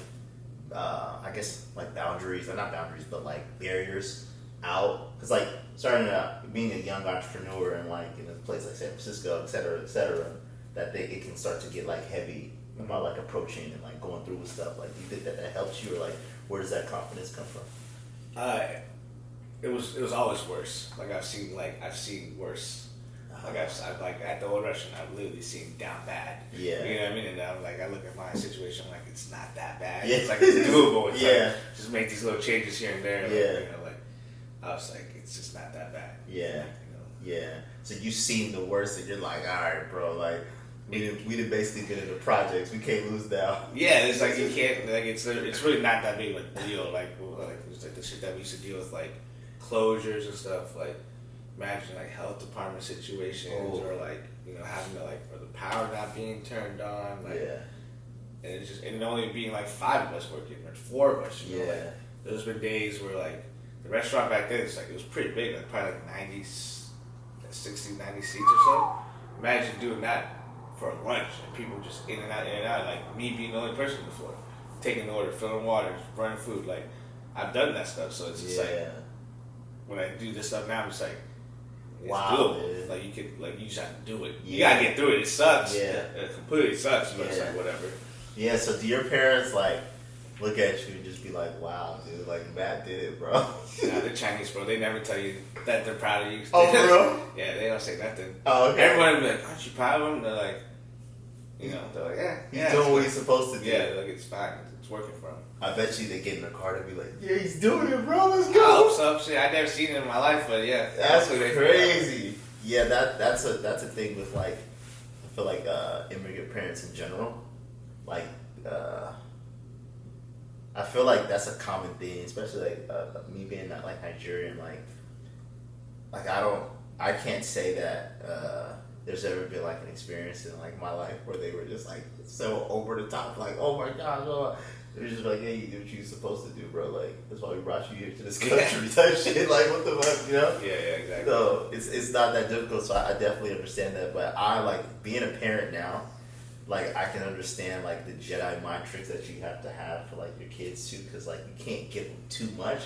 S2: I guess like boundaries, or not boundaries, but like barriers out? Because like starting out being a young entrepreneur and like in a place like San Francisco, et cetera, that it can start to get like heavy about like approaching and like going through with stuff. Like, do you think that helps you, or like where does that confidence come from?
S3: It was always worse. Like I've seen worse. Like I've like at the old restaurant, I've literally seen down bad.
S2: Yeah.
S3: You know what I mean? And I'm like, I look at my situation, I'm like, it's not that bad.
S2: Yeah.
S3: It's like it's doable. It's
S2: Yeah.
S3: like, just make these little changes here and there. Like,
S2: Yeah.
S3: you know, like I was like, it's just not that bad.
S2: Yeah.
S3: You know?
S2: Yeah. So you've seen the worst, and you're like, all right, bro, like we did basically get into projects. We can't lose now.
S3: Yeah, it's like you can't, like it's really not that big of a deal. Like it's like the shit that we used to deal with, like closures and stuff. Like imagine like health department situations, or like, you know, having to like, or the power not being turned on. Like,
S2: Yeah.
S3: and it's just, and it only being like 5 of us working, or 4 of us. You know,
S2: Yeah.
S3: like there's been days where like the restaurant back then, it's like it was pretty big, like probably like 60, 90 seats or so. Imagine doing that for lunch, and people just in and out, like me being the only person on the floor, taking the order, filling water, running food. Like I've done that stuff, so it's just like when I do this stuff now, I'm just like, it's doable.
S2: Dude.
S3: Like you just have to do it. You
S2: Yeah.
S3: gotta get through it. It sucks.
S2: Yeah.
S3: It completely sucks, but it's
S2: Yeah.
S3: like whatever.
S2: Yeah. So do your parents like look at you and just be like, "Wow, dude, like Matt did it, bro"?
S3: Nah, they're Chinese, bro. They never tell you that they're proud of you.
S2: Oh, bro.
S3: Yeah, they don't say nothing.
S2: Oh, okay.
S3: Everyone will be like, "Aren't you proud of him?" They're like, you know, they're like, "Yeah,
S2: He's doing what he's supposed to do."
S3: Yeah, like it's fine. It's working for him.
S2: I bet you they get in the car and be like, "Yeah, he's doing it, bro. Let's
S3: I
S2: go."
S3: hope so. Shit, I've never seen it in my life, but yeah,
S2: That's
S3: hopefully they figure it out.
S2: crazy. Yeah, that's a thing with like, I feel like immigrant parents in general. Like, I feel like that's a common thing, especially like me being not like Nigerian. Like I can't say that there's ever been like an experience in like my life where they were just like so over the top, like, oh my gosh, oh. They're just like, hey, you do what you're supposed to do, bro. Like, that's why we brought you here to this country type shit. Like, what the fuck, you know?
S3: Yeah, exactly.
S2: So it's not that difficult. So I definitely understand that. But I like being a parent now. Like, I can understand like the Jedi mind tricks that you have to have for like your kids too, because like you can't give them too much,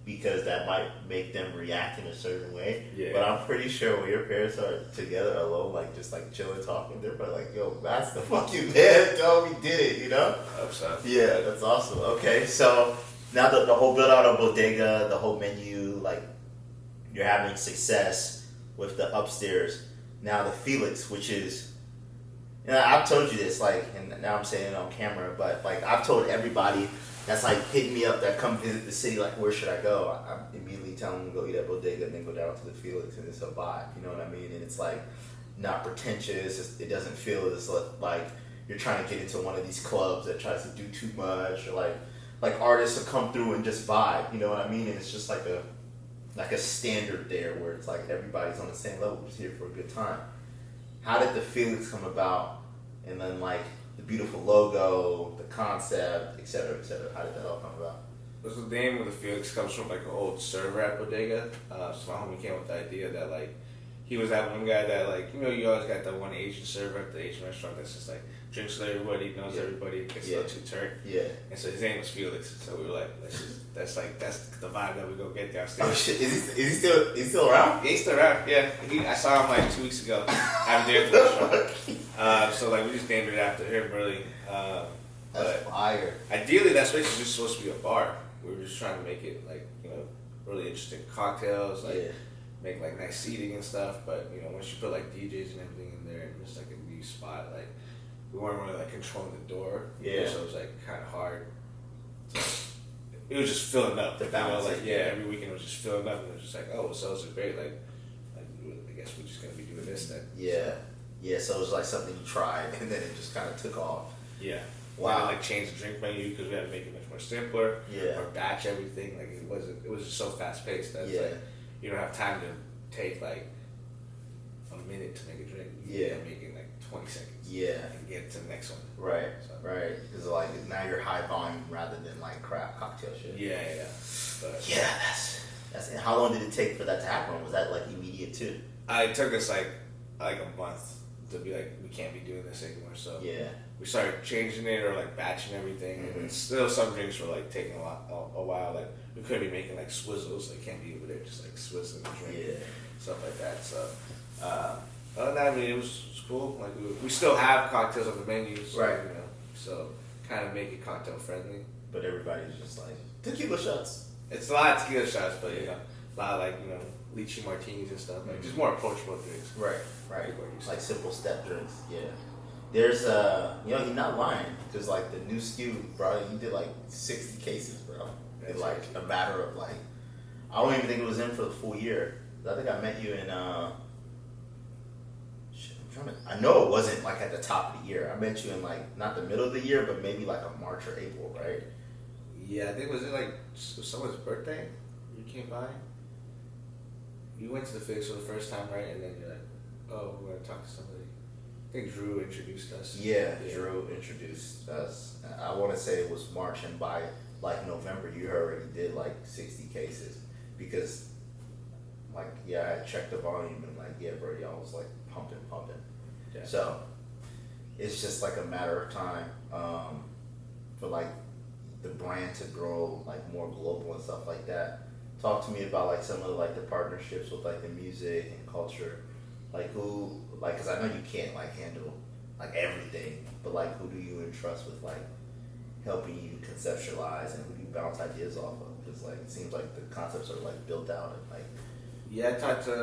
S2: because that might make them react in a certain way.
S3: Yeah.
S2: But I'm pretty sure when your parents are together alone, like just like chilling, talking, they're probably like, "Yo, that's the fucking man. Tell me did it," you know?
S3: Upside.
S2: Yeah, that's awesome. Okay, so now the whole build out of Bodega, the whole menu, like you're having success with the upstairs. Now the Felix, which is, you know, I've told you this, like, and now I'm saying it on camera, but like I've told everybody that's like hitting me up that come visit the city, like, where should I go? I'm immediately telling them to go eat at Bodega and then go down to the Felix, and it's a vibe, you know what I mean? And it's like not pretentious. It doesn't feel as like you're trying to get into one of these clubs that tries to do too much, or like artists will come through and just vibe, you know what I mean? And it's just like a standard there where it's like everybody's on the same level, just here for a good time. How did the Felix come about? And then like the beautiful logo, the concept, et cetera, et cetera. How did that all come about?
S3: This is the name of the Felix comes from like an old server at Bodega. So my homie came with the idea that like he was that one guy that like, you know, you always got that one Asian server at the Asian restaurant that's just like drinks with everybody, knows everybody, gets a little too turned.
S2: Yeah.
S3: And so his name was Felix. So we were like, that's the vibe that we go get downstairs.
S2: Oh shit! Is he still around?
S3: Yeah, he's still around. Yeah, I saw him like 2 weeks ago. I'm there at the restaurant. So like we just named it after him, really.
S2: That's fire.
S3: Ideally, that space is just supposed to be a bar. We were just trying to make it like, you know, really interesting cocktails, like make like nice seating and stuff. But you know, once you put like DJs and everything in there, and just like a new spot, like we weren't really like controlling the door.
S2: Yeah.
S3: So it was like kind of hard. So it was just filling up.
S2: The balance.
S3: Like every weekend it was just filling up, and it was just like, oh, sales are great. Like I guess we're just gonna be doing this then.
S2: Yeah. Yeah. So it was like something you tried, and then it just kind of took off.
S3: Yeah.
S2: Wow.
S3: We had to like change the drink menu because we had to make it much more simpler.
S2: Yeah.
S3: Or batch everything. Like it was just so fast paced that it's like you don't have time to take like a minute to make a drink. You make it like 20 seconds.
S2: Yeah.
S3: And get to the next one.
S2: Right. So. Right. Because like now you're high volume rather than like craft cocktail shit.
S3: Yeah. But,
S2: yeah. That's. And how long did it take for that to happen? Was that like immediate too?
S3: It took us like a month to be like, we can't be doing this anymore. So
S2: yeah,
S3: we started changing it or like batching everything, and still some drinks were like taking a while. Like we couldn't be making like swizzles, like can't be over there just like swizzling the drink, stuff like that. So other than that, I mean, it was cool. Like we still have cocktails on the menu, so,
S2: right?
S3: You know, so kind of make it cocktail friendly.
S2: But everybody's just like tequila shots.
S3: It's a lot of tequila shots, but you know, a lot of like lychee martinis and stuff. Like just more approachable drinks.
S2: Right. Like simple step drinks. Yeah. There's you're not lying because like the new SKU, bro, you did like 60 cases, bro. In like a matter of like, I don't even think it was in for the full year. I think I met you in I know it wasn't like at the top of the year. I met you in like not the middle of the year, but maybe like a March or April, right?
S3: Yeah, I think was it like someone's birthday? You came by. You went to the Felix for the first time, right? And then you're like, oh, we're gonna talk to somebody. I think Drew introduced us.
S2: Yeah, Drew introduced us. I want to say it was March, and by like November, you already did like 60 cases because, like, I checked the volume and like, bro, y'all was like pumping.
S3: Yeah.
S2: So it's just like a matter of time for like the brand to grow like more global and stuff like that. Talk to me about like some of like the partnerships with like the music and culture, like who, like, cause I know you can't like handle like everything, but like who do you entrust with like helping you conceptualize and who do you bounce ideas off of? Cause like it seems like the concepts are like built out and like.
S3: Yeah, I talked to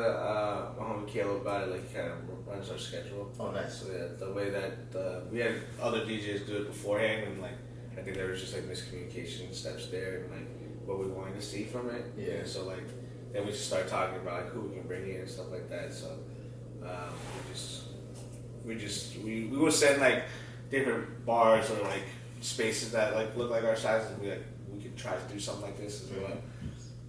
S3: my homie Caleb about it. Like he kind of runs our schedule.
S2: Oh, nice.
S3: So yeah, the way that we had other DJs do it beforehand, and like I think there was just like miscommunication steps there, and like what we wanted to see from it.
S2: Yeah.
S3: And so like then we just started talking about like who we can bring in and stuff like that. So we would send like different bars or like spaces that like look like our size, and we could try to do something like this as well.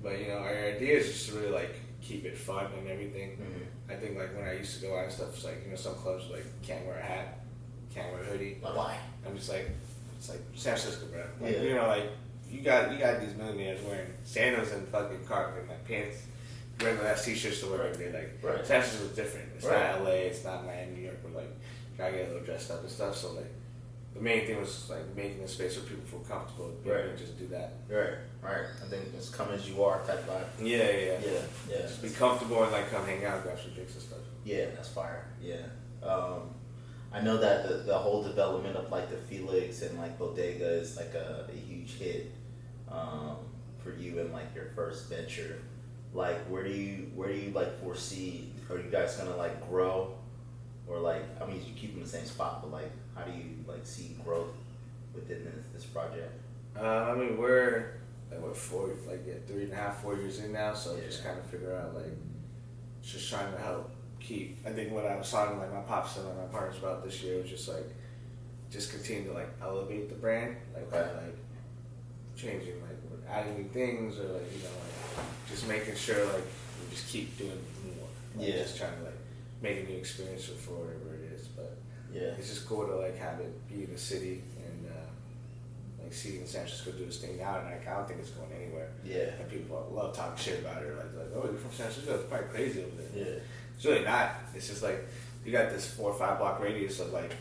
S3: But our idea is just to really like keep it fun and everything. I think like when I used to go out and stuff, it's like some clubs like can't wear a hat, can't wear a hoodie.
S2: Why?
S3: I'm just like, it's like San Francisco, bro. Like,
S2: Yeah.
S3: like you got these millionaires wearing sandals and fucking carpet and like pants, regular ass t-shirts to wear every day. Like
S2: Right.
S3: San Francisco's different. It's
S2: Right.
S3: not LA, it's not Miami, New York, but like gotta get a little dressed up and stuff. So like the main thing was like making a space where people feel comfortable being able to just do that.
S2: Right. I think it's come as you are type vibe.
S3: Yeah.
S2: Yeah.
S3: Just be comfortable and like come hang out, grab some drinks and stuff.
S2: Yeah, that's fire. Yeah. I know that the whole development of like the Felix and like Bodega is like a huge hit for you and like your first venture. Like where do you like foresee, are you guys gonna like grow, or like, I mean, you keep in the same spot, but like how do you like see growth within this project?
S3: I mean, we're like what 3.5, 4 years in now, so just kind of figure out like just trying to help keep. I think what I was talking like my pops and my partners about this year was just like just continue to like elevate the brand, like kind of like changing, like adding new things, or like like just making sure like we just keep doing more. Like, just trying to like make a new experience for whatever it is, but it's just cool to like have it be in the city and like seeing San Francisco do this thing now, and like I don't think it's going anywhere.
S2: Yeah.
S3: And people love talking shit about it, like oh, you're from San Francisco, it's probably crazy over there.
S2: Yeah.
S3: It's really not. It's just like you got this 4 or 5 block radius of like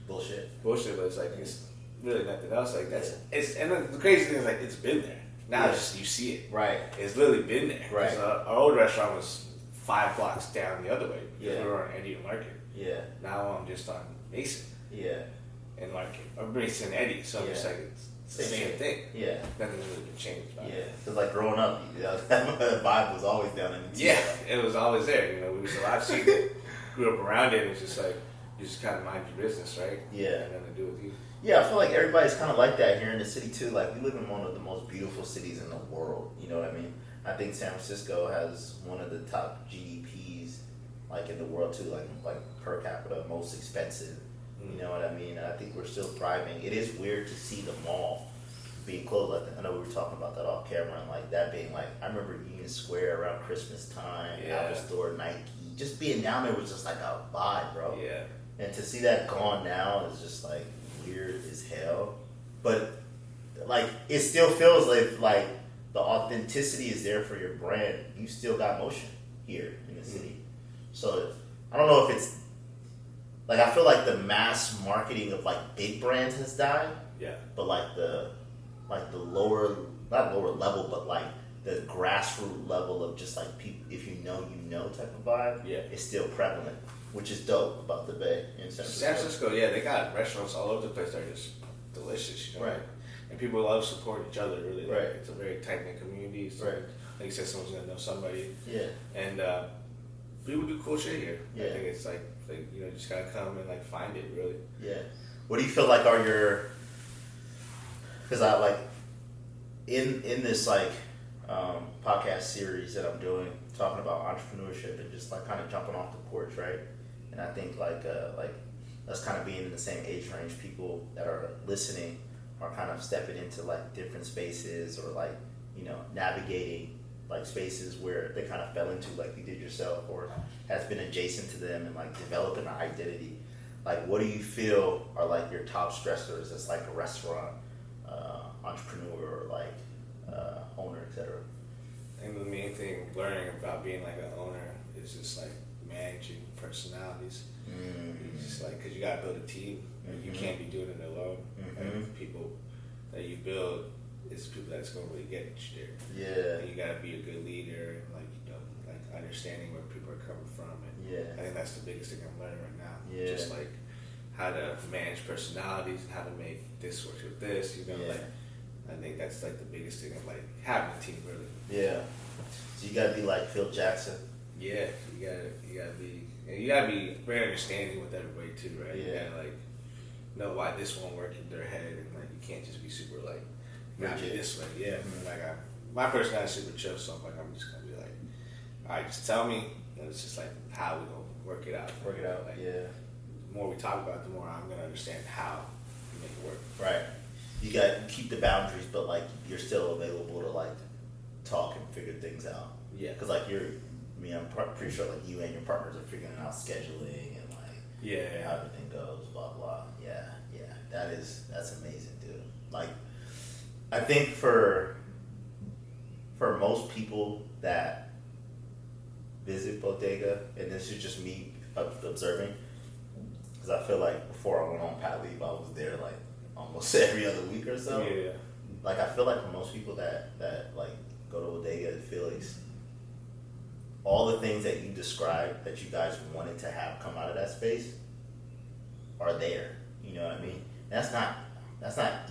S2: Bullshit,
S3: but it's like it's really nothing else. Like that's it's, and the crazy thing is like it's been there. Now it's just you see it.
S2: Right.
S3: It's literally been there.
S2: Right.
S3: Our old restaurant was 5 blocks down the other way.
S2: Yeah.
S3: We were on Eddie and Market.
S2: Yeah.
S3: Now I'm just on Mason.
S2: Yeah.
S3: And Market. Or Mason and Eddie. So I'm just like it's the same thing.
S2: Yeah.
S3: Nothing's really been changed about it.
S2: Because like growing up, that vibe was always down in the
S3: Yeah, it was always there. We was alive, seen it, grew up around it, and it's just like you just kind of mind your business, right?
S2: Yeah.
S3: Had nothing to do with you.
S2: Yeah, I feel like everybody's kind of like that here in the city too. Like we live in one of the most beautiful cities in the world. You know what I mean? I think San Francisco has one of the top GDPs like in the world too. Like per capita, most expensive. You know what I mean? I think we're still thriving. It is weird to see the mall being closed. I know we were talking about that off camera, and like that being like, I remember Union Square around Christmas time, Apple Store, Nike, just being down there was just like a vibe, bro.
S3: Yeah.
S2: And to see that gone now is just like weird as hell. But like it still feels like the authenticity is there for your brand. You still got motion here in the city. So I don't know if it's like I feel like the mass marketing of like big brands has died.
S3: Yeah.
S2: But like the lower, not lower level, but like the grassroots level of just like people, if you know type of vibe,
S3: Yeah.
S2: is still prevalent, which is dope about the Bay in San Francisco.
S3: San Francisco, yeah, they got restaurants all over the place that are just delicious, you know.
S2: Right.
S3: And people love support each other, really. Like,
S2: Right.
S3: it's a very tight knit community. So,
S2: Right.
S3: like you said, someone's gonna know somebody.
S2: Yeah.
S3: And people do cool shit here.
S2: Yeah.
S3: I think it's like you know, just gotta come and like find it, really.
S2: Yeah. What do you feel like are your? Because I like in this like podcast series that I'm doing, talking about entrepreneurship and just like kind of jumping off the porch, right? And I think like us kind of being in the same age range, people that are listening are kind of stepping into like different spaces or like, you know, navigating like spaces where they kind of fell into like you did yourself or has been adjacent to them and like developing an identity. Like, what do you feel are like your top stressors as like a restaurant entrepreneur or like owner, etc.?
S3: I think the main thing learning about being like an owner is just like managing personalities. It's just like, because you gotta build a team. Like, you can't be doing it alone. And the people that you build is people that's gonna really get you there.
S2: Yeah.
S3: And you gotta be a good leader, and like, you know, like understanding where people are coming from. And
S2: Yeah.
S3: I think that's the biggest thing I'm learning right now.
S2: Yeah.
S3: Just like how to manage personalities and how to make this work with this. You know,
S2: Yeah.
S3: like I think that's like the biggest thing of like having a team, really.
S2: Yeah. So you gotta be like Phil Jackson.
S3: Yeah, you gotta be very understanding with everybody too, right?
S2: Yeah.
S3: You gotta like know why this won't work in their head, and like you can't just be super like not be this way. Yeah, like my personality is super chill, so I'm just gonna be like, all right, just tell me, and it's just like how we gonna work it out.
S2: Work it out.
S3: Like,
S2: Yeah.
S3: the more we talk about it, the more I'm gonna understand how to make it work.
S2: Right. You got to keep the boundaries, but like you're still available to like talk and figure things out.
S3: Yeah.
S2: Because like I'm pretty sure like you and your partners are figuring out scheduling and like how everything goes, blah blah. Yeah. That's amazing, dude. Like, I think for most people that visit Bodega, and this is just me observing, because I feel like before I went on pat leave, I was there like almost every other week or so.
S3: Yeah.
S2: Like, I feel like for most people that like go to Bodega and Felix, all the things that you described that you guys wanted to have come out of that space are there. You know what I mean? That's not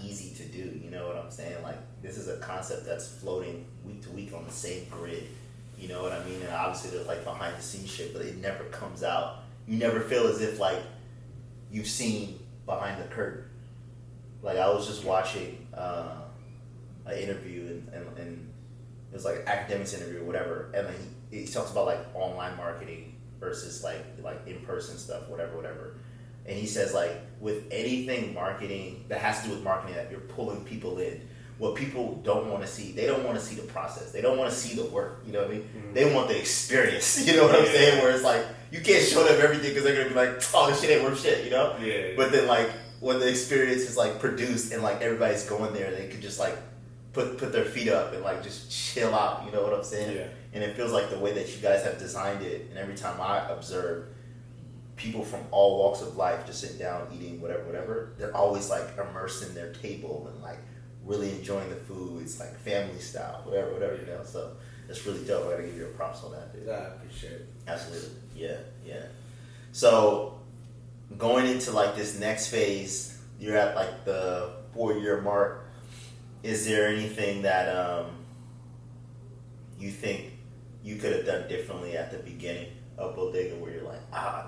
S2: easy to do. You know what I'm saying? Like, this is a concept that's floating week to week on the same grid. You know what I mean? And obviously there's like behind the scenes shit, but it never comes out. You never feel as if like you've seen behind the curtain. Like, I was just watching an interview and it was like an academics interview or whatever, and like he talks about like online marketing versus like in-person stuff, whatever. And he says like with anything marketing that has to do with marketing that you're pulling people in, what people don't want to see, they don't want to see the process. They don't want to see the work. You know what I mean? Mm-hmm. They want the experience. You know what I'm saying? Where it's like you can't show them everything because they're gonna be like, oh, this shit ain't worth shit. You know?
S3: Yeah.
S2: But then like when the experience is like produced and like everybody's going there, they can just like put their feet up and like just chill out. You know what I'm saying?
S3: Yeah.
S2: And it feels like the way that you guys have designed it. And every time I observe people from all walks of life just sitting down eating whatever, they're always like immersed in their table and like really enjoying the food. It's like family style, whatever, you know. So it's really dope. I gotta give you a props on that, dude.
S3: I appreciate it.
S2: Absolutely. Yeah. So going into like this next phase, you're at like the 4-year mark. Is there anything that you think you could have done differently at the beginning of Bodega where you're like,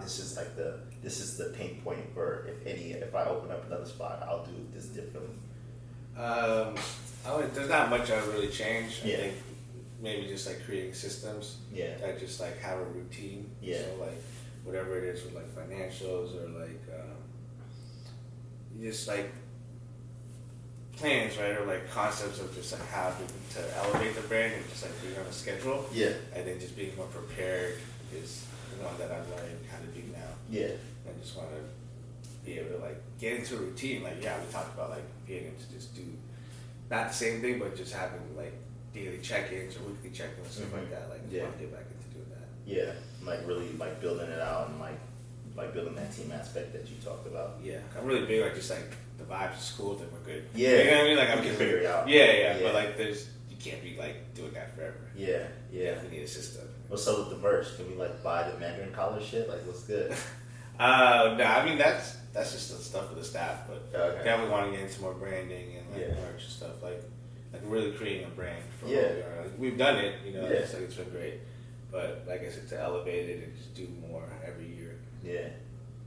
S2: this is the pain point for if I open up another spot, I'll do this differently?
S3: There's not much I would really change.
S2: Yeah.
S3: I think maybe just like creating systems that just like have a routine.
S2: Yeah.
S3: So like whatever it is with like financials or like just like plans, right? Or like concepts of just like how to elevate the brand and just like being on a schedule.
S2: Yeah.
S3: I think just being more prepared is that I'm learning how to do now.
S2: Yeah.
S3: I just want to be able to like get into a routine. Like, we talked about like being able to just do not the same thing, but just having like daily check-ins or weekly check-ins and stuff like that. Like, I want to get back into doing that.
S2: Yeah, like really like building it out and like like building that team aspect that you talked about.
S3: Yeah, I'm really big like just like the vibes of school that we're good.
S2: Yeah,
S3: you know what I mean. Like I'm
S2: you can
S3: just
S2: figure it out.
S3: Yeah, but like you can't be like doing that forever.
S2: Yeah.
S3: You definitely need a system.
S2: What's up with the merch? Can we like buy the Mandarin collar shit? Like, what's good?
S3: No, I mean that's just the stuff for the staff, but definitely want to get into more branding and like merch and stuff like really creating a brand for what we are. Like, we've done it, you know. It's like it's been great, but like I said, to elevate it and just do more every year.
S2: Yeah,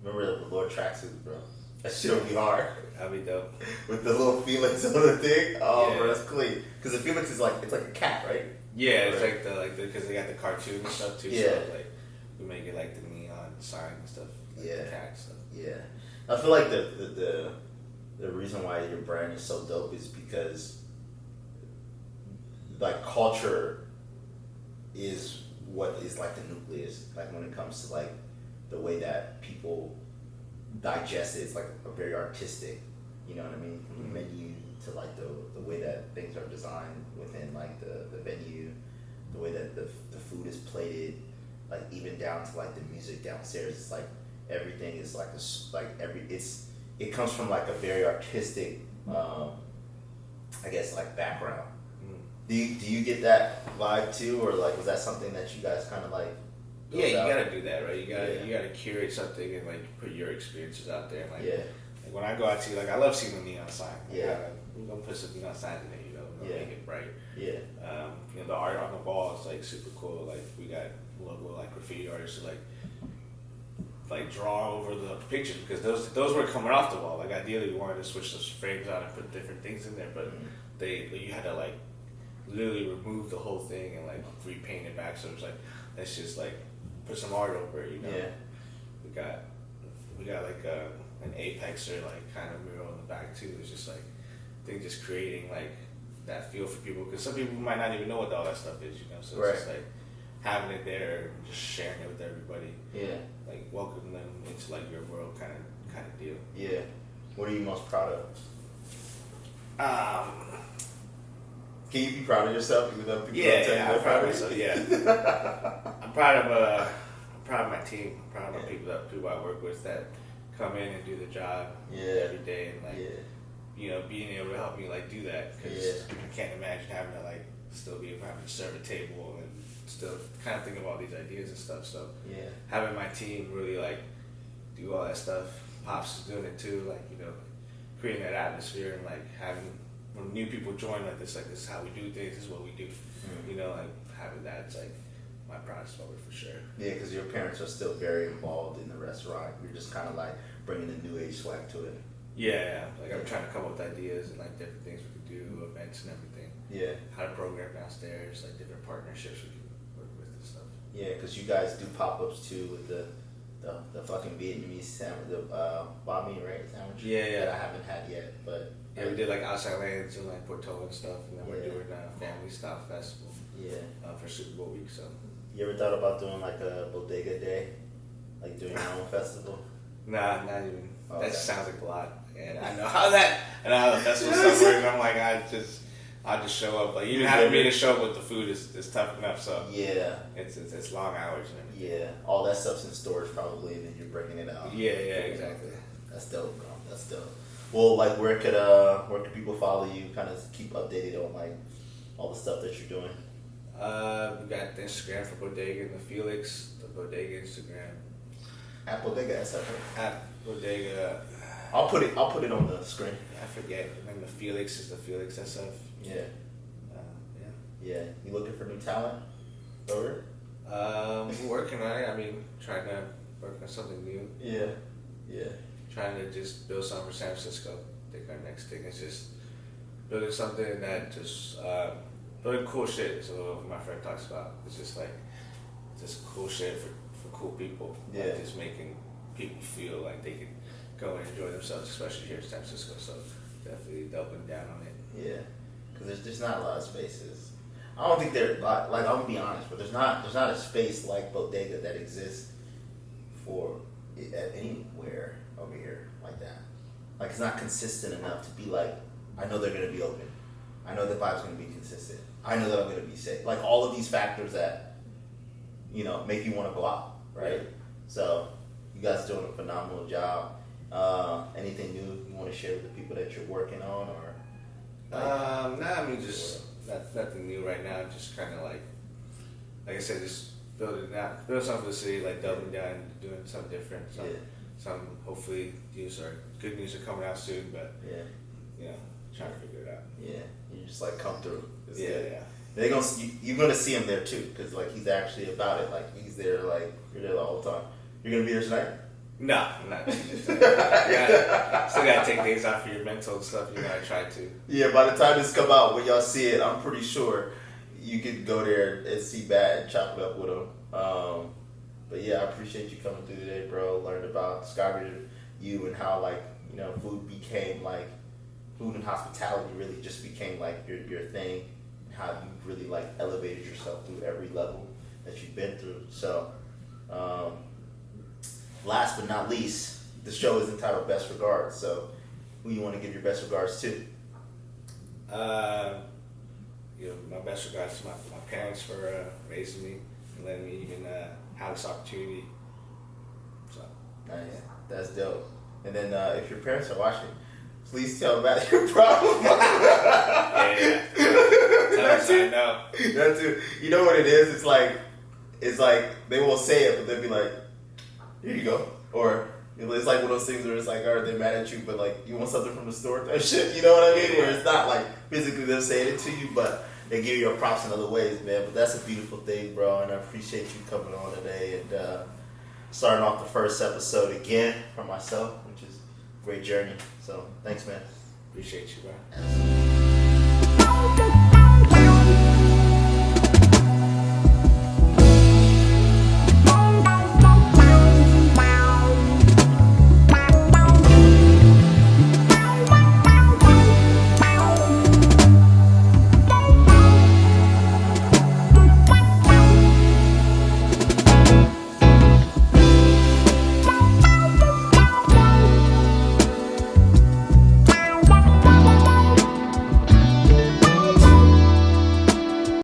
S2: remember the Lord tracksuits, bro? That shit would be hard.
S3: That'd be dope.
S2: With the little Felix on the thing. Oh, bro, that's clean. Because the Felix is like it's like a cat, right?
S3: Yeah, it's like the because they got the cartoon and stuff too.
S2: Yeah.
S3: So like we make it like the neon sign and stuff. Like the cat stuff.
S2: Yeah. I feel like the reason why your brand is so dope is because like culture is what is like the nucleus. Like when it comes to like the way that people digest it, it's like a very artistic, you know what I mean? From the menu to like the way that things are designed within like the venue, the way that the food is plated, like even down to like the music downstairs. It's like everything is like it comes from like a very artistic, I guess like background. Do you get that vibe too, or like was that something that you guys kind of like?
S3: Yeah, you gotta do that, right? You gotta curate something and like put your experiences out there. And, like when I go out to like I love seeing the neon sign. We're gonna put some neon signs in there, you know, make it bright. You know, the art on the wall is like super cool. Like we got local like graffiti artists who like draw over the pictures because those were coming off the wall. Like ideally we wanted to switch those frames out and put different things in there, but you had to like literally remove the whole thing and like repaint it back. So it was like let's just like put some art over it, you know. We got like an apexer like kind of mural in the back too. It's just like I think just creating like that feel for people because some people might not even know what all that stuff is, you know. So it's just like having it there, and just sharing it with everybody. Like welcoming them into like your world kind of deal.
S2: What are you most proud of? Can you be proud of yourself even though people don't tell you
S3: I'm proud of myself. I'm proud of my team. I'm proud of the people I work with that come in and do the job every day and like you know being able to help me like do that because I can't imagine having to like still be able to serve a table and still kind of think of all these ideas and stuff. So having my team really like do all that stuff. Pops is doing it too, like you know, creating that atmosphere and like having when new people join like this is how we do things. This is what we do. You know, like having that, it's like my proudest moment for sure.
S2: Yeah, because your parents are still very involved in the restaurant. You're just kind of like bringing the new age swag to it.
S3: Like I'm trying to come up with ideas and like different things we can do, events and everything. How to program downstairs, like different partnerships we can work with and stuff. Yeah,
S2: because you guys do pop-ups too with the fucking Vietnamese sandwich, the banh mi, right? Sandwich. That I haven't had yet, but.
S3: We did like outside lands and like Porto and stuff, and then we're doing a family style festival. For Super Bowl week. So.
S2: You ever thought about doing like a bodega day, like doing your own festival?
S3: Nah, not even. That sounds like a lot, and I know how the festival stuff works. And I'm like, I'll just show up. Like even having me to show up with the food is tough enough. So it's long hours and everything.
S2: All that stuff's in storage probably, and then you're breaking it out.
S3: Exactly.
S2: That's dope, bro. That's dope. Well, like, where could people follow you? Kind of keep updated on like all the stuff that you're doing.
S3: We got the Instagram for Bodega and the Felix, the Bodega Instagram.
S2: At Bodega SF.
S3: At Bodega.
S2: I'll put it on the screen.
S3: I forget. And then the Felix is the Felix SF.
S2: You looking for new talent? Over?
S3: We're working on it. I mean, trying to work on something new. Trying to just build something for San Francisco. I think our next thing is just building something that just building cool shit. So what my friend talks about it's just like just cool shit for cool people. Like just making people feel like they can go and enjoy themselves, especially here in San Francisco. So definitely doubling down on it.
S2: Because there's not a lot of spaces. I don't think there like I'm gonna be honest, but there's not a space like Bodega that exists for anywhere over here like that. Like it's not consistent enough to be like, I know they're gonna be open. I know the vibe's gonna be consistent. I know that I'm gonna be safe. Like all of these factors that, you know, make you want to go out, right? So You guys are doing a phenomenal job. Anything new you want to share with the people that you're working on, or?
S3: Nah, I mean just nothing new right now. Just kind of like I said, just building something for the city, like doubling down, doing something different. Some hopefully good news are coming out soon, but trying to figure it out.
S2: Yeah, you just like come through. It's
S3: yeah,
S2: good.
S3: yeah.
S2: They're gonna you're gonna see him there too, because like he's actually about it. Like he's there, like you're there all the time. You're gonna be there tonight?
S3: No, I'm not. Still gotta take days off for your mental stuff. You gotta try to.
S2: Yeah, by the time this come out, when y'all see it, I'm pretty sure you could go there and see Matt and chop it up with him. But yeah, I appreciate you coming through today, bro. Learned about skyrocketed you and how food became like food and hospitality really just became like your thing. How you really like elevated yourself through every level that you've been through. So, last but not least, the show is entitled Best Regards. So, who you want to give your best regards to?
S3: My best regards to my parents for raising me and letting me even have this opportunity. So
S2: nice, that's dope. And then if your parents are watching, please tell Matt your problem.
S3: yeah. That
S2: too. You know what it is? It's like they won't say it, but they'll be like, "Here you go," or it's like one of those things where it's like, "All right, they're mad at you, but like you want something from the store," type shit. You know what I mean? Where it's not like physically them saying it to you, but they give you your props in other ways, man. But that's a beautiful thing, bro, and I appreciate you coming on today and starting off the first episode again for myself, which is a great journey. So thanks, man.
S3: Appreciate you, bro.